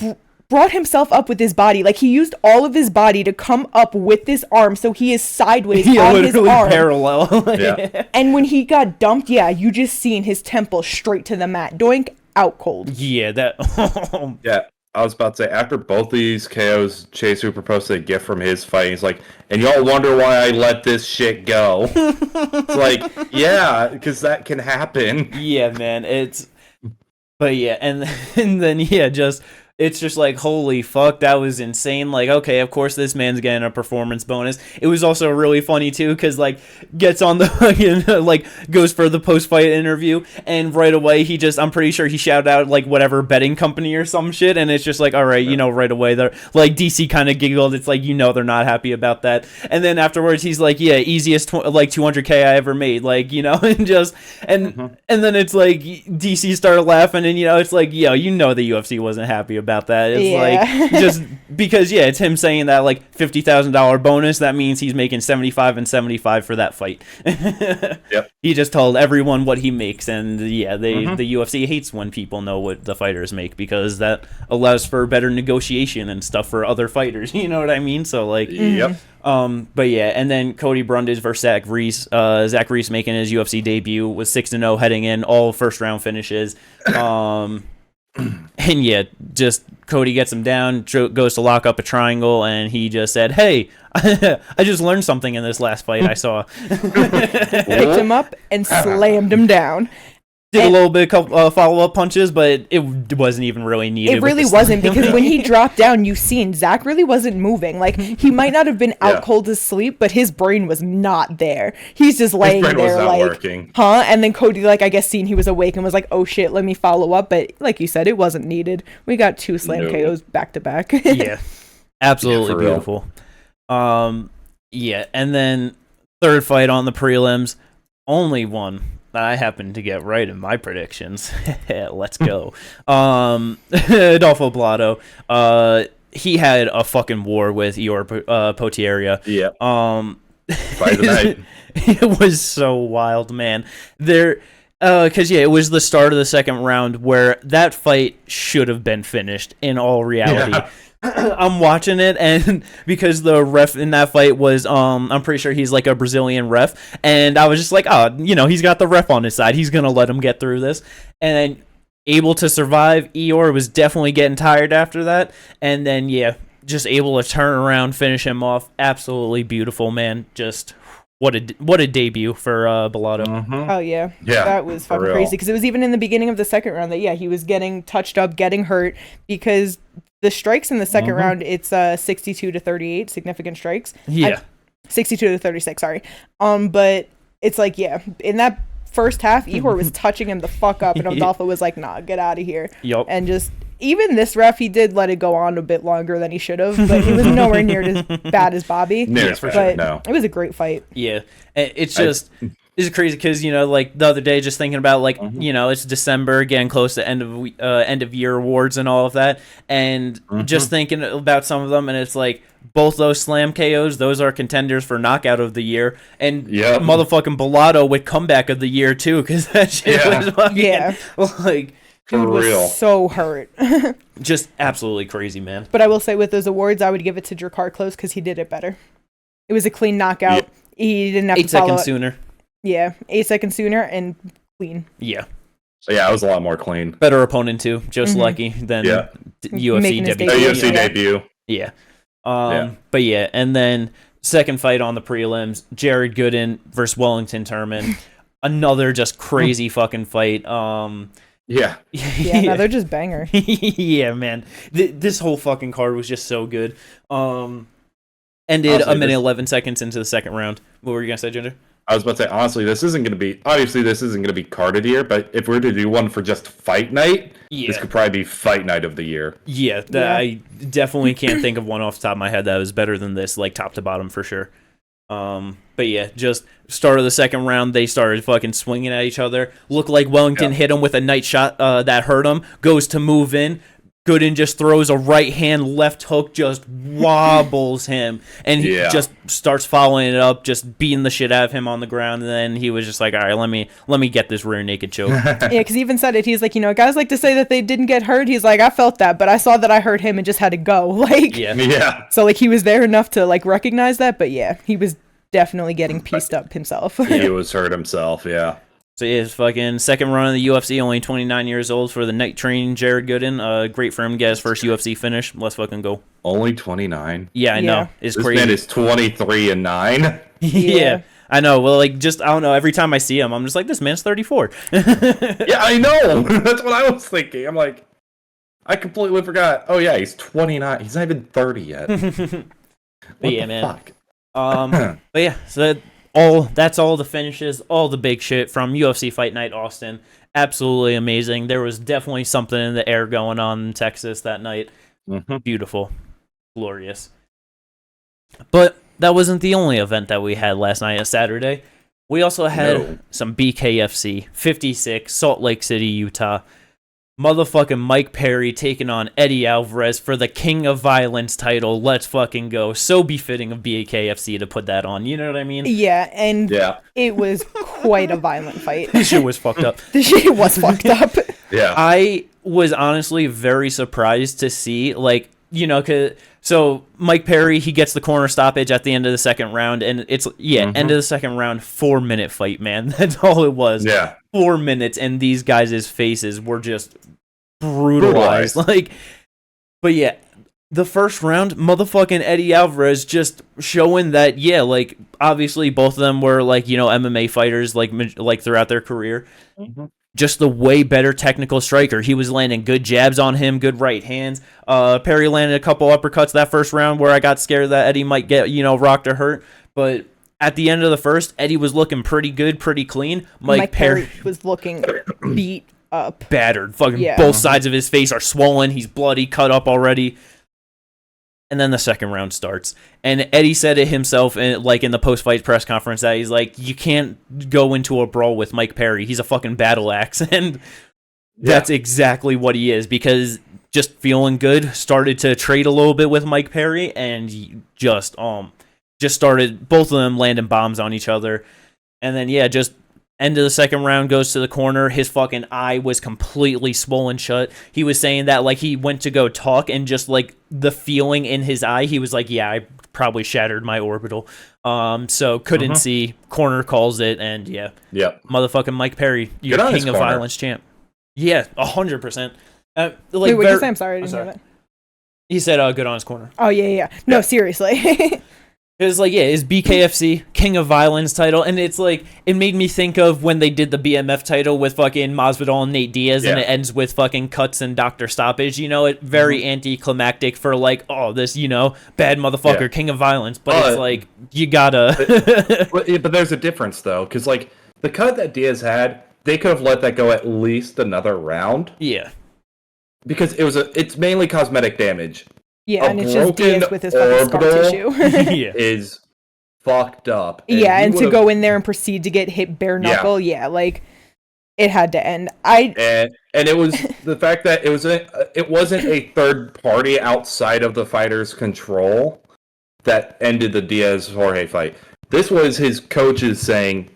Speaker 3: brought himself up with his body. He used all of his body to come up with this arm, so he is sideways on his arm.
Speaker 1: Parallel.
Speaker 2: Yeah.
Speaker 3: And when he got dumped, you just seen his temple straight to the mat. Doink, out cold.
Speaker 1: Yeah, that...
Speaker 2: Yeah, I was about to say, after both these KOs, Chase Hooper posted a gift from his fight. He's like, and y'all wonder why I let this shit go. It's yeah, because that can happen.
Speaker 1: Yeah, man, But yeah, and then, just... It's just holy fuck, that was insane. Okay, of course this man's getting a performance bonus. It was also really funny, too, because, gets on the, goes for the post-fight interview, and right away I'm pretty sure he shouted out, whatever betting company or some shit, and it's just all right, right away, they're, DC kind of giggled, it's they're not happy about that. And then afterwards, he's yeah, easiest, 200K I ever made, and just, and then it's DC started laughing, and, it's the UFC wasn't happy about that. It's just because it's him saying that $50,000 bonus, that means he's making 75 and 75 for that fight.
Speaker 2: Yep.
Speaker 1: He just told everyone what he makes, and the UFC hates when people know what the fighters make because that allows for better negotiation and stuff for other fighters. You know what I mean? So
Speaker 2: yep.
Speaker 1: But yeah, and then Cody Brundage versus Zach Reese. Zach Reese making his UFC debut was 6-0 heading in, all first round finishes. And yeah, just Cody gets him down, goes to lock up a triangle, and he just said, hey, I just learned something in this last fight I saw.
Speaker 3: Picked him up and slammed him down.
Speaker 1: Did a little bit of follow-up punches, but it wasn't even really needed.
Speaker 3: It really wasn't, because when he dropped down, you seen Zach really wasn't moving. He might not have been out cold to sleep, but his brain was not there. He's just laying there
Speaker 2: working.
Speaker 3: Huh? And then Cody, I guess seen he was awake and was like, oh shit, let me follow up. But like you said, it wasn't needed. We got 2 slam KOs back to back.
Speaker 1: Yeah. Absolutely beautiful. Yeah, and then third fight on the prelims, only one I happened to get right in my predictions. Let's go. Adolfo Blotto. He had a fucking war with Ior Potieria.
Speaker 2: Yeah.
Speaker 1: Fight of the night. It was so wild, man. Because it was the start of the second round where that fight should have been finished in all reality. Yeah. I'm watching it, and because the ref in that fight was, I'm pretty sure he's like a Brazilian ref, and I was just like, oh, he's got the ref on his side. He's gonna let him get through this, and then able to survive. Eeyore was definitely getting tired after that, and then just able to turn around, finish him off. Absolutely beautiful, man. Just what a debut for Bellato.
Speaker 3: Mm-hmm. Oh yeah, that was fucking crazy. Because it was even in the beginning of the second round that he was getting touched up, getting hurt because. The strikes in the second round, it's 62 to 38, significant strikes.
Speaker 1: Yeah.
Speaker 3: 62 to 36, sorry. But it's like, in that first half, Ihor was touching him the fuck up, and Adolfo was like, nah, get out of here.
Speaker 1: Yep.
Speaker 3: And just, even this ref, he did let it go on a bit longer than he should have, but he was nowhere near as bad as Bobby.
Speaker 2: No, for sure, no.
Speaker 3: It was a great fight.
Speaker 1: Yeah. It's just... It's crazy because, like, the other day, just thinking about, like, it's December, getting close to end of year awards and all of that, and just thinking about some of them, and it's like, both those slam KOs, those are contenders for knockout of the year, and motherfucking Bellato with comeback of the year, too, because that shit was fucking, like...
Speaker 3: He was so hurt.
Speaker 1: Just absolutely crazy, man.
Speaker 3: But I will say, with those awards, I would give it to Drakkar Klose because he did it better. It was a clean knockout. Yeah. He didn't have
Speaker 1: 8 seconds sooner.
Speaker 3: Yeah, 8 seconds sooner and clean.
Speaker 1: Yeah.
Speaker 2: So it was a lot more clean.
Speaker 1: Better opponent too. Just lucky than UFC debut.
Speaker 2: UFC debut.
Speaker 1: Yeah. But and then second fight on the prelims, Jared Gooden versus Wellington Turman. Another just crazy fucking fight.
Speaker 3: Yeah, no, they're just banger.
Speaker 1: Yeah, man. This whole fucking card was just so good. Ended a minute 11 seconds into the second round. What were you gonna say, Ginger?
Speaker 2: I was about to say, honestly, this isn't going to be card of the year, but if we were to do one for just fight night, this could probably be fight night of the year.
Speaker 1: Yeah, I definitely can't think of one off the top of my head that was better than this, like top to bottom for sure. But just start of the second round, they started fucking swinging at each other. Looked like Wellington hit him with a night shot that hurt him, goes to move in. Gooden just throws a right hand left hook, just wobbles him, and he just starts following it up, just beating the shit out of him on the ground. And then he was just like, "All right, let me get this rear naked choke."
Speaker 3: Yeah, because he even said it. He's like, guys like to say that they didn't get hurt. He's like, I felt that, but I saw that I hurt him and just had to go. Like, So like he was there enough to like recognize that, but he was definitely getting pieced up himself.
Speaker 2: He was hurt himself. Yeah.
Speaker 1: So his fucking second run in the UFC, only 29 years old for the night training Jared Gooden. Great for him to get his first UFC finish. Let's fucking go.
Speaker 2: Only 29?
Speaker 1: Yeah, I know. It's crazy.
Speaker 2: This man is 23-9.
Speaker 1: Yeah, I know. Well, like, just, I don't know. Every time I see him, I'm just like, this man's 34.
Speaker 2: Yeah, I know. That's what I was thinking. I'm like, I completely forgot. Oh, yeah, he's 29. He's not even 30 yet.
Speaker 1: But yeah, man. Fuck? But yeah, so that's all the finishes, all the big shit from UFC Fight Night Austin. Absolutely amazing. There was definitely something in the air going on in Texas that night. Beautiful. Glorious. But that wasn't the only event that we had last night, Saturday. We also had some BKFC 56, Salt Lake City, Utah. Motherfucking Mike Perry taking on Eddie Alvarez for the King of Violence title. Let's fucking go. So befitting of BKFC to put that on. You know what I mean?
Speaker 3: Yeah, and it was quite a violent fight.
Speaker 1: This shit was fucked up.
Speaker 3: This shit was fucked up.
Speaker 2: Yeah.
Speaker 1: I was honestly very surprised to see, like, so Mike Perry, he gets the corner stoppage at the end of the second round, and it's, end of the second round, 4-minute fight, man. That's all it was.
Speaker 2: Yeah.
Speaker 1: 4 minutes, and these guys' faces were just brutalized. Like, but yeah, the first round, motherfucking Eddie Alvarez just showing that, like, obviously both of them were, like, MMA fighters, like throughout their career. Just the way better technical striker. He was landing good jabs on him, good right hands. Perry landed a couple uppercuts that first round where I got scared that Eddie might get, rocked or hurt. But at the end of the first, Eddie was looking pretty good, pretty clean. Mike Perry
Speaker 3: was looking beat up.
Speaker 1: Battered. Fucking both sides of his face are swollen. He's bloody, cut up already. And then the second round starts. And Eddie said it himself, in the post-fight press conference, that he's like, you can't go into a brawl with Mike Perry. He's a fucking battle axe. And that's exactly what he is, because just feeling good, started to trade a little bit with Mike Perry, and just started both of them landing bombs on each other. And then, just End of the second round, goes to the corner. His fucking eye was completely swollen shut. He was saying that, like, he went to go talk, and just, like, the feeling in his eye, he was like, yeah, I probably shattered my orbital. So couldn't see. Corner calls it, and yeah.
Speaker 2: Yep.
Speaker 1: Motherfucking Mike Perry, your king of violence champ. Yeah, 100%.
Speaker 3: Wait, what did you say? I'm sorry, I didn't hear that.
Speaker 1: He said, good on his corner.
Speaker 3: Oh, yeah. No, seriously.
Speaker 1: It's like, yeah, his BKFC King of Violence title, and it's like, it made me think of when they did the BMF title with fucking Masvidal and Nate Diaz, and it ends with fucking cuts and Dr. Stoppage, you know, it very anticlimactic for like, oh, this, you know, bad motherfucker, King of Violence, but it's like, you gotta...
Speaker 2: but there's a difference, though, because like, the cut that Diaz had, they could have let that go at least another round.
Speaker 1: Yeah.
Speaker 2: Because it's mainly cosmetic damage.
Speaker 3: Yeah, and it's just Diaz with his fucking scar tissue.
Speaker 2: Is fucked up.
Speaker 3: And to go in there and proceed to get hit bare knuckle, like, it had to end.
Speaker 2: And it was the fact that it wasn't a third party outside of the fighter's control that ended the Diaz-Jorge fight. This was his coaches saying,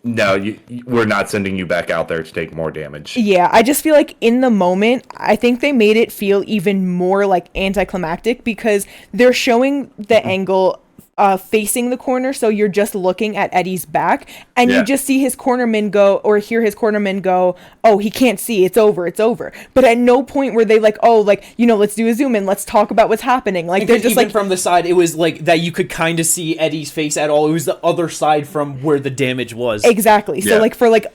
Speaker 2: no, we're not sending you back out there to take more damage.
Speaker 3: Yeah, I just feel like in the moment, I think they made it feel even more like anticlimactic because they're showing the angle facing the corner, so you're just looking at Eddie's back, and you just see his cornerman go, or hear his cornerman go, oh, he can't see, it's over. But at no point were they like, oh, like, you know, let's do a zoom in, let's talk about what's happening. Like, they're just
Speaker 1: even
Speaker 3: like,
Speaker 1: from the side, it was like that you could kind of see Eddie's face at all. It was the other side from where the damage was.
Speaker 3: Exactly. So like for like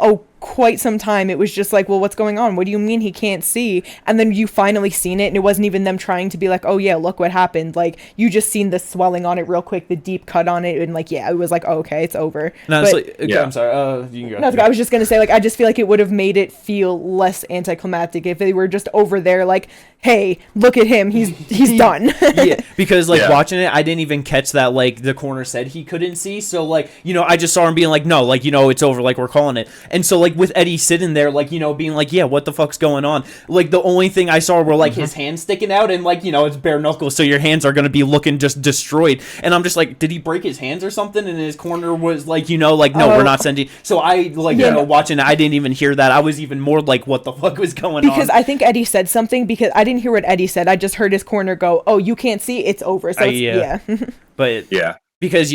Speaker 3: quite some time, it was just like, well, what's going on? What do you mean he can't see? And then you finally seen it, and it wasn't even them trying to be like, oh yeah, look what happened. Like, you just seen the swelling on it real quick, the deep cut on it, and like, it was like, oh, okay, it's over.
Speaker 1: No, I'm sorry. You can go.
Speaker 3: No, I was just gonna say, like, I just feel like it would have made it feel less anticlimactic if they were just over there, like, hey, look at him, he's done.
Speaker 1: Yeah, because like watching it, I didn't even catch that like the corner said he couldn't see. So like, you know, I just saw him being like, no, like, you know, it's over, like, we're calling it. And so like with Eddie sitting there, like, you know, being like, yeah, what the fuck's going on? Like, the only thing I saw were like his hands sticking out, and like, you know, it's bare knuckles, so your hands are gonna be looking just destroyed. And I'm just like, did he break his hands or something? And his corner was like, you know, like, no, we're not sending. So I like, you know, watching it, I didn't even hear that. I was even more like, what the fuck was going on?
Speaker 3: Because I think Eddie said something, because I didn't hear what Eddie said. I just heard his corner go, oh, you can't see, it's over. So
Speaker 1: But because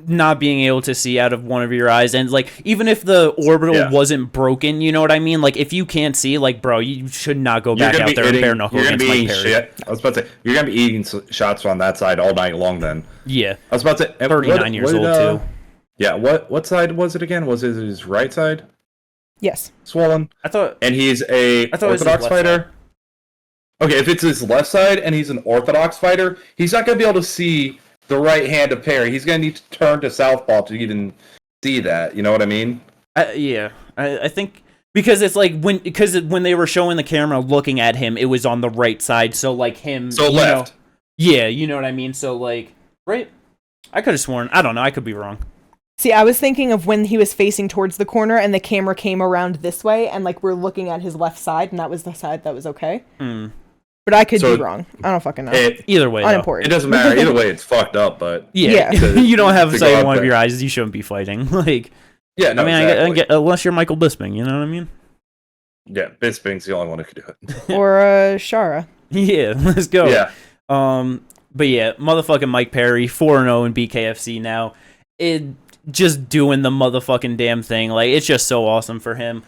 Speaker 1: not being able to see out of one of your eyes, and like, even if the orbital wasn't broken, you know what I mean? Like, if you can't see, like, bro, you should not go back out there and bare knuckle against Mike Perry.
Speaker 2: I was about to say, you're gonna be eating shots on that side all night long then.
Speaker 1: Yeah.
Speaker 2: I was about to say,
Speaker 1: 39 years old too.
Speaker 2: Yeah, what side was it again? Was it his right side?
Speaker 3: Yes.
Speaker 2: Swollen? And he's a Orthodox fighter? Okay, if it's his left side and he's an Orthodox fighter, he's not going to be able to see the right hand of Perry. He's going to need to turn to southpaw to even see that. You know what I mean?
Speaker 1: I think because it's like when they were showing the camera looking at him, it was on the right side. So like him.
Speaker 2: So left.
Speaker 1: Yeah, you know what I mean. So like right. I could have sworn. I don't know. I could be wrong.
Speaker 3: See, I was thinking of when he was facing towards the corner and the camera came around this way, and like we're looking at his left side, and that was the side that was okay. But I could be wrong. I don't fucking know.
Speaker 1: Either way,
Speaker 3: unimportant.
Speaker 2: It doesn't matter. Either way, it's fucked up. But
Speaker 1: yeah. You don't have sight in one of your eyes. You shouldn't be fighting. Like,
Speaker 2: yeah, no,
Speaker 1: I mean,
Speaker 2: exactly.
Speaker 1: I get, unless you're Michael Bisping, you know what I mean?
Speaker 2: Yeah, Bisping's the only one who could do it.
Speaker 3: Or Shara.
Speaker 1: Yeah, let's go.
Speaker 2: Yeah.
Speaker 1: But yeah, motherfucking Mike Perry, 4-0 in BKFC now. It just doing the motherfucking damn thing. Like, it's just so awesome for him.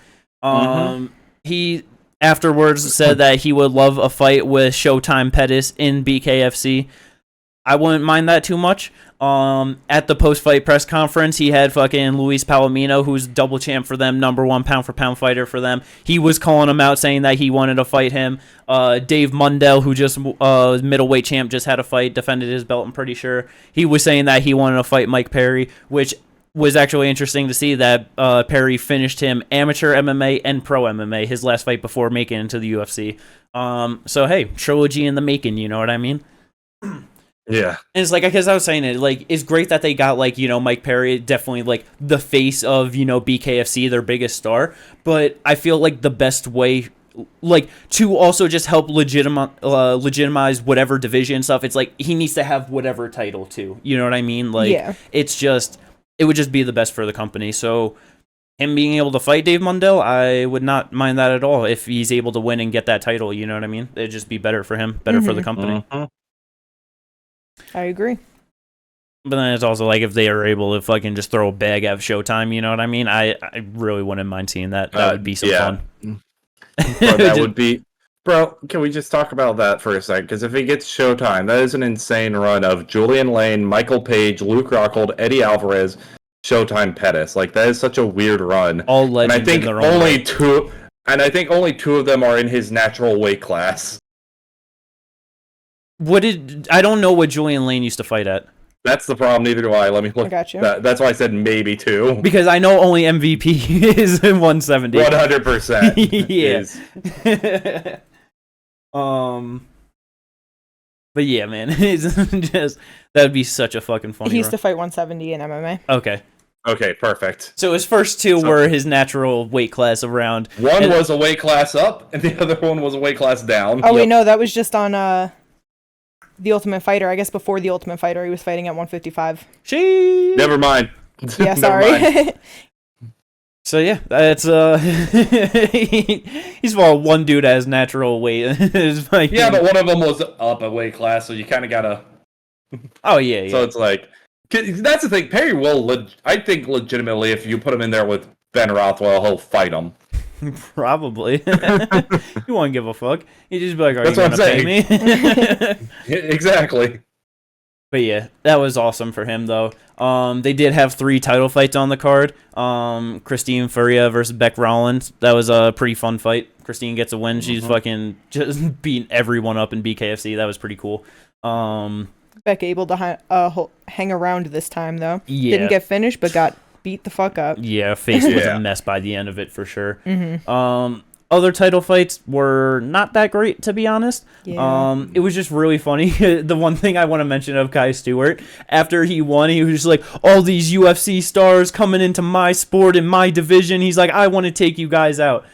Speaker 1: He afterwards said that he would love a fight with Showtime Pettis in BKFC. I wouldn't mind that too much. At the post-fight press conference, he had fucking Luis Palomino, who's double champ for them, #1 pound-for-pound fighter for them. He was calling him out, saying that he wanted to fight him. Dave Mundell, who just middleweight champ, just had a fight, defended his belt, I'm pretty sure. He was saying that he wanted to fight Mike Perry, which was actually interesting to see that Perry finished him amateur MMA and pro MMA, his last fight before making it into the UFC. So, hey, trilogy in the making, you know what I mean?
Speaker 2: Yeah.
Speaker 1: And it's like, because I was saying it, like, it's great that they got, like, you know, Mike Perry, definitely, like, the face of, you know, BKFC, their biggest star. But I feel like the best way, like, to also just help legitimize whatever division stuff, it's like, he needs to have whatever title, too. You know what I mean? Like, it's just, it would just be the best for the company. So, him being able to fight Dave Mundell, I would not mind that at all if he's able to win and get that title, you know what I mean? It'd just be better for him, better for the company.
Speaker 3: I agree.
Speaker 1: But then it's also like if they are able to fucking just throw a bag at Showtime, you know what I mean? I really wouldn't mind seeing that. That would be some fun.
Speaker 2: Bro, that would be... Bro, can we just talk about that for a second? Because if he gets Showtime, that is an insane run of Julian Lane, Michael Page, Luke Rockhold, Eddie Alvarez, Showtime Pettis. Like, that is such a weird run.
Speaker 1: All legends,
Speaker 2: and I think
Speaker 1: in their own
Speaker 2: only
Speaker 1: way.
Speaker 2: two... And I think only 2 of them are in his natural weight class.
Speaker 1: I don't know what Julian Lane used to fight at.
Speaker 2: That's the problem. Neither do I. Let me look.
Speaker 3: I got you.
Speaker 2: That's why I said maybe 2.
Speaker 1: Because I know only MVP is 170.
Speaker 2: 100%.
Speaker 1: Yeah. But yeah, man, it's just that'd be such a fucking funny.
Speaker 3: He used to fight 170 in MMA.
Speaker 2: Okay, perfect.
Speaker 1: So his first 2 were his natural weight class around.
Speaker 2: One was a weight class up, and the other one was a weight class down.
Speaker 3: Oh wait, no, that was just on The Ultimate Fighter. I guess before The Ultimate Fighter, he was fighting at 155.
Speaker 2: Never mind.
Speaker 3: Yeah, sorry.
Speaker 1: So yeah, that's he's well, one dude has natural weight.
Speaker 2: Yeah, but one of them was up a weight class, so you kind of gotta.
Speaker 1: Oh yeah.
Speaker 2: So it's like that's the thing. Perry will, I think, legitimately, if you put him in there with Ben Rothwell, he'll fight him.
Speaker 1: Probably. He won't give a fuck. He just be like, "Are
Speaker 2: that's
Speaker 1: you gonna pay me?"
Speaker 2: Exactly.
Speaker 1: But yeah, that was awesome for him, though. They did have 3 title fights on the card. Christine Furia versus Beck Rollins. That was a pretty fun fight. Christine gets a win. She's fucking just beating everyone up in BKFC. That was pretty cool.
Speaker 3: Beck able to hang around this time, though.
Speaker 1: Yeah.
Speaker 3: Didn't get finished, but got beat the fuck up.
Speaker 1: Yeah, face was a mess by the end of it, for sure. Other title fights were not that great, to be honest.
Speaker 3: Yeah.
Speaker 1: It was just really funny. The one thing I want to mention of Kai Stewart, after he won, he was just like, all these UFC stars coming into my sport in my division. He's like, I want to take you guys out.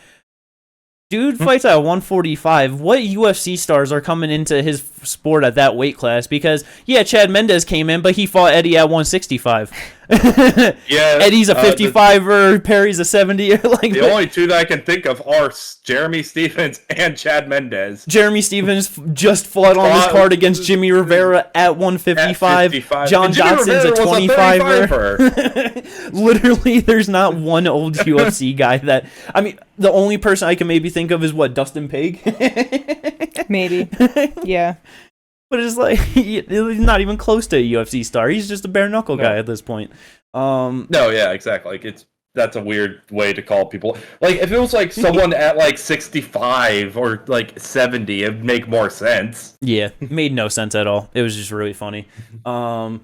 Speaker 1: Dude fights at 145. What UFC stars are coming into his sport at that weight class? Because, yeah, Chad Mendez came in, but he fought Eddie at 165.
Speaker 2: Yeah,
Speaker 1: Eddie's a 55er, Perry's a 70. Like
Speaker 2: the only 2 that I can think of are Jeremy Stephens and Chad Mendez.
Speaker 1: Jeremy Stephens just fought on this card against Jimmy Rivera at 155. John Dotson's a 25er. Literally, there's not one old UFC guy that... I mean, the only person I can maybe think of is, what, Dustin Pig?
Speaker 3: Maybe. Yeah.
Speaker 1: But it's like, he's not even close to a UFC star. He's just a bare-knuckle guy at this point.
Speaker 2: No, yeah, exactly. Like, that's a weird way to call people. Like, if it was, like, someone at, like, 65 or, like, 70, it'd make more sense.
Speaker 1: Yeah, made no sense at all. It was just really funny. But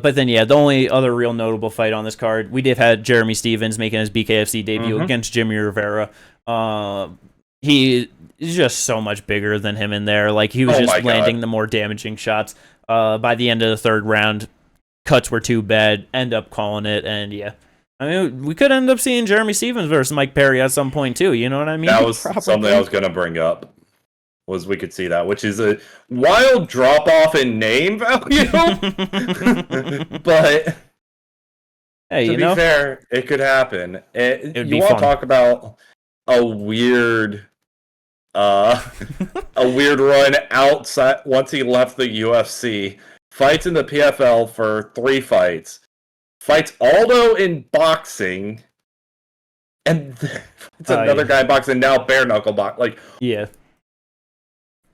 Speaker 1: then, yeah, the only other real notable fight on this card, we did have Jeremy Stephens making his BKFC debut against Jimmy Rivera. He is just so much bigger than him in there. Like, he was just landing the more damaging shots. By the end of the 3rd round, cuts were too bad. End up calling it, and yeah. I mean, we could end up seeing Jeremy Stephens versus Mike Perry at some point, too. You know what I mean?
Speaker 2: That was something I was going to bring up. Was we could see that, which is a wild drop-off in name value. But
Speaker 1: hey,
Speaker 2: to be fair, it could happen. You want to talk about a weird run outside once he left the UFC. Fights in the PFL for 3 fights. Fights Aldo in boxing. And it's another guy in boxing, now bare knuckle box. Like,
Speaker 1: yeah.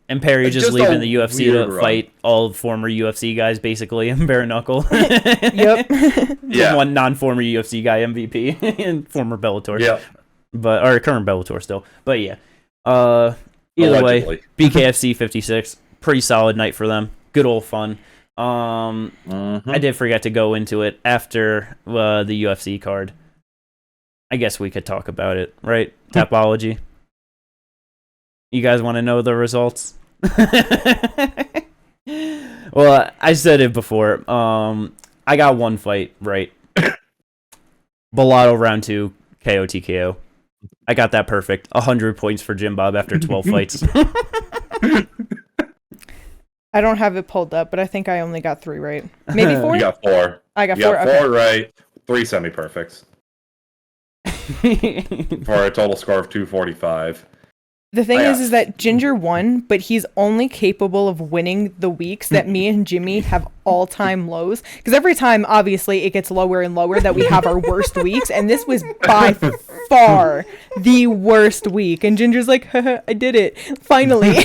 Speaker 1: And Perry just leaving the UFC to fight all former UFC guys, basically, in bare knuckle.
Speaker 3: Yep.
Speaker 1: Yeah. One non-former UFC guy MVP and former Bellator.
Speaker 2: Yeah.
Speaker 1: Or current Bellator still. But yeah. Either
Speaker 2: Allegedly.
Speaker 1: way, BKFC 56, pretty solid night for them. Good old fun. I did forget to go into it after the UFC card. I guess we could talk about it, right? Tapology. You guys want to know the results? Well, I said it before. I got one fight right. Bellotto round 2, KO TKO. I got that perfect. 100 points for Jim Bob after 12 fights.
Speaker 3: I don't have it pulled up, but I think I only got 3 right. Maybe 4?
Speaker 2: You got 4.
Speaker 3: I got 4.
Speaker 2: You got 4 right. 3 semi-perfects. For a total score of 245.
Speaker 3: The thing is that Ginger won, but he's only capable of winning the weeks that me and Jimmy have all-time lows. Because every time, obviously, it gets lower and lower that we have our worst weeks, and this was by far the worst week. And Ginger's like, haha, I did it. Finally.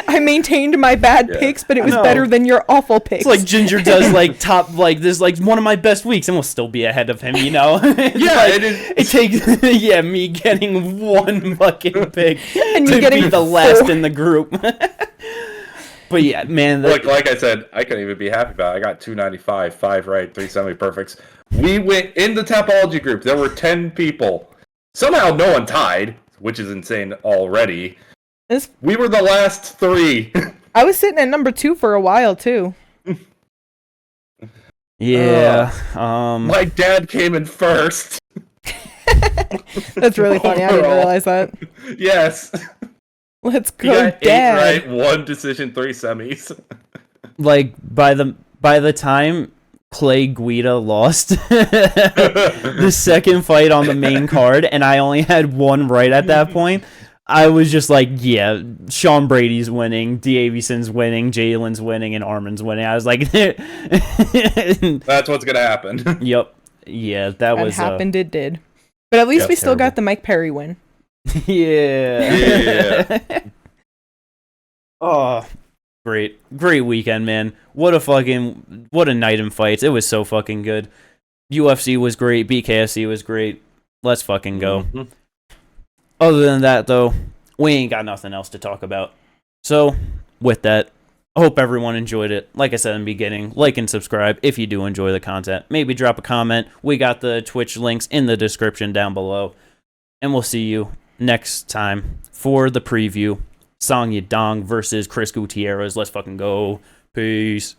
Speaker 3: I maintained my bad picks, but it was better than your awful picks.
Speaker 1: It's like Ginger does, like, top, like, this, like, one of my best weeks, and we'll still be ahead of him, you know? It takes, me getting one fucking pick. And to be the last in the group. But yeah, man.
Speaker 2: Like I said, I couldn't even be happy about it. I got 295, 5 right, 3 semi-perfects. We went in the Tapology group. There were 10 people. Somehow no one tied, which is insane already. We were the last 3.
Speaker 3: I was sitting at number 2 for a while, too.
Speaker 1: Yeah.
Speaker 2: My dad came in first.
Speaker 3: That's really funny. I didn't realize that.
Speaker 2: Yes.
Speaker 3: Let's go, Dad.
Speaker 2: 8 right, 1 decision, 3 semis.
Speaker 1: Like by the time Clay Guida lost the second fight on the main card, and I only had 1 right at that point, I was just like, yeah, Sean Brady's winning, Davidson's winning, Jalen's winning, and Arman's winning. I was like,
Speaker 2: that's what's gonna happen.
Speaker 1: Yep. Yeah, that was
Speaker 3: happened. It did. But at least we still got the Mike Perry win.
Speaker 1: Yeah. Oh, great weekend, man. What a night in fights. It was so fucking good. UFC was great. BKFC was great. Let's fucking go. Mm-hmm. Other than that, though, we ain't got nothing else to talk about. So, with that, I hope everyone enjoyed it. Like I said in the beginning, like and subscribe if you do enjoy the content. Maybe drop a comment. We got the Twitch links in the description down below. And we'll see you next time for the preview. Song Yadong versus Chris Gutierrez. Let's fucking go. Peace.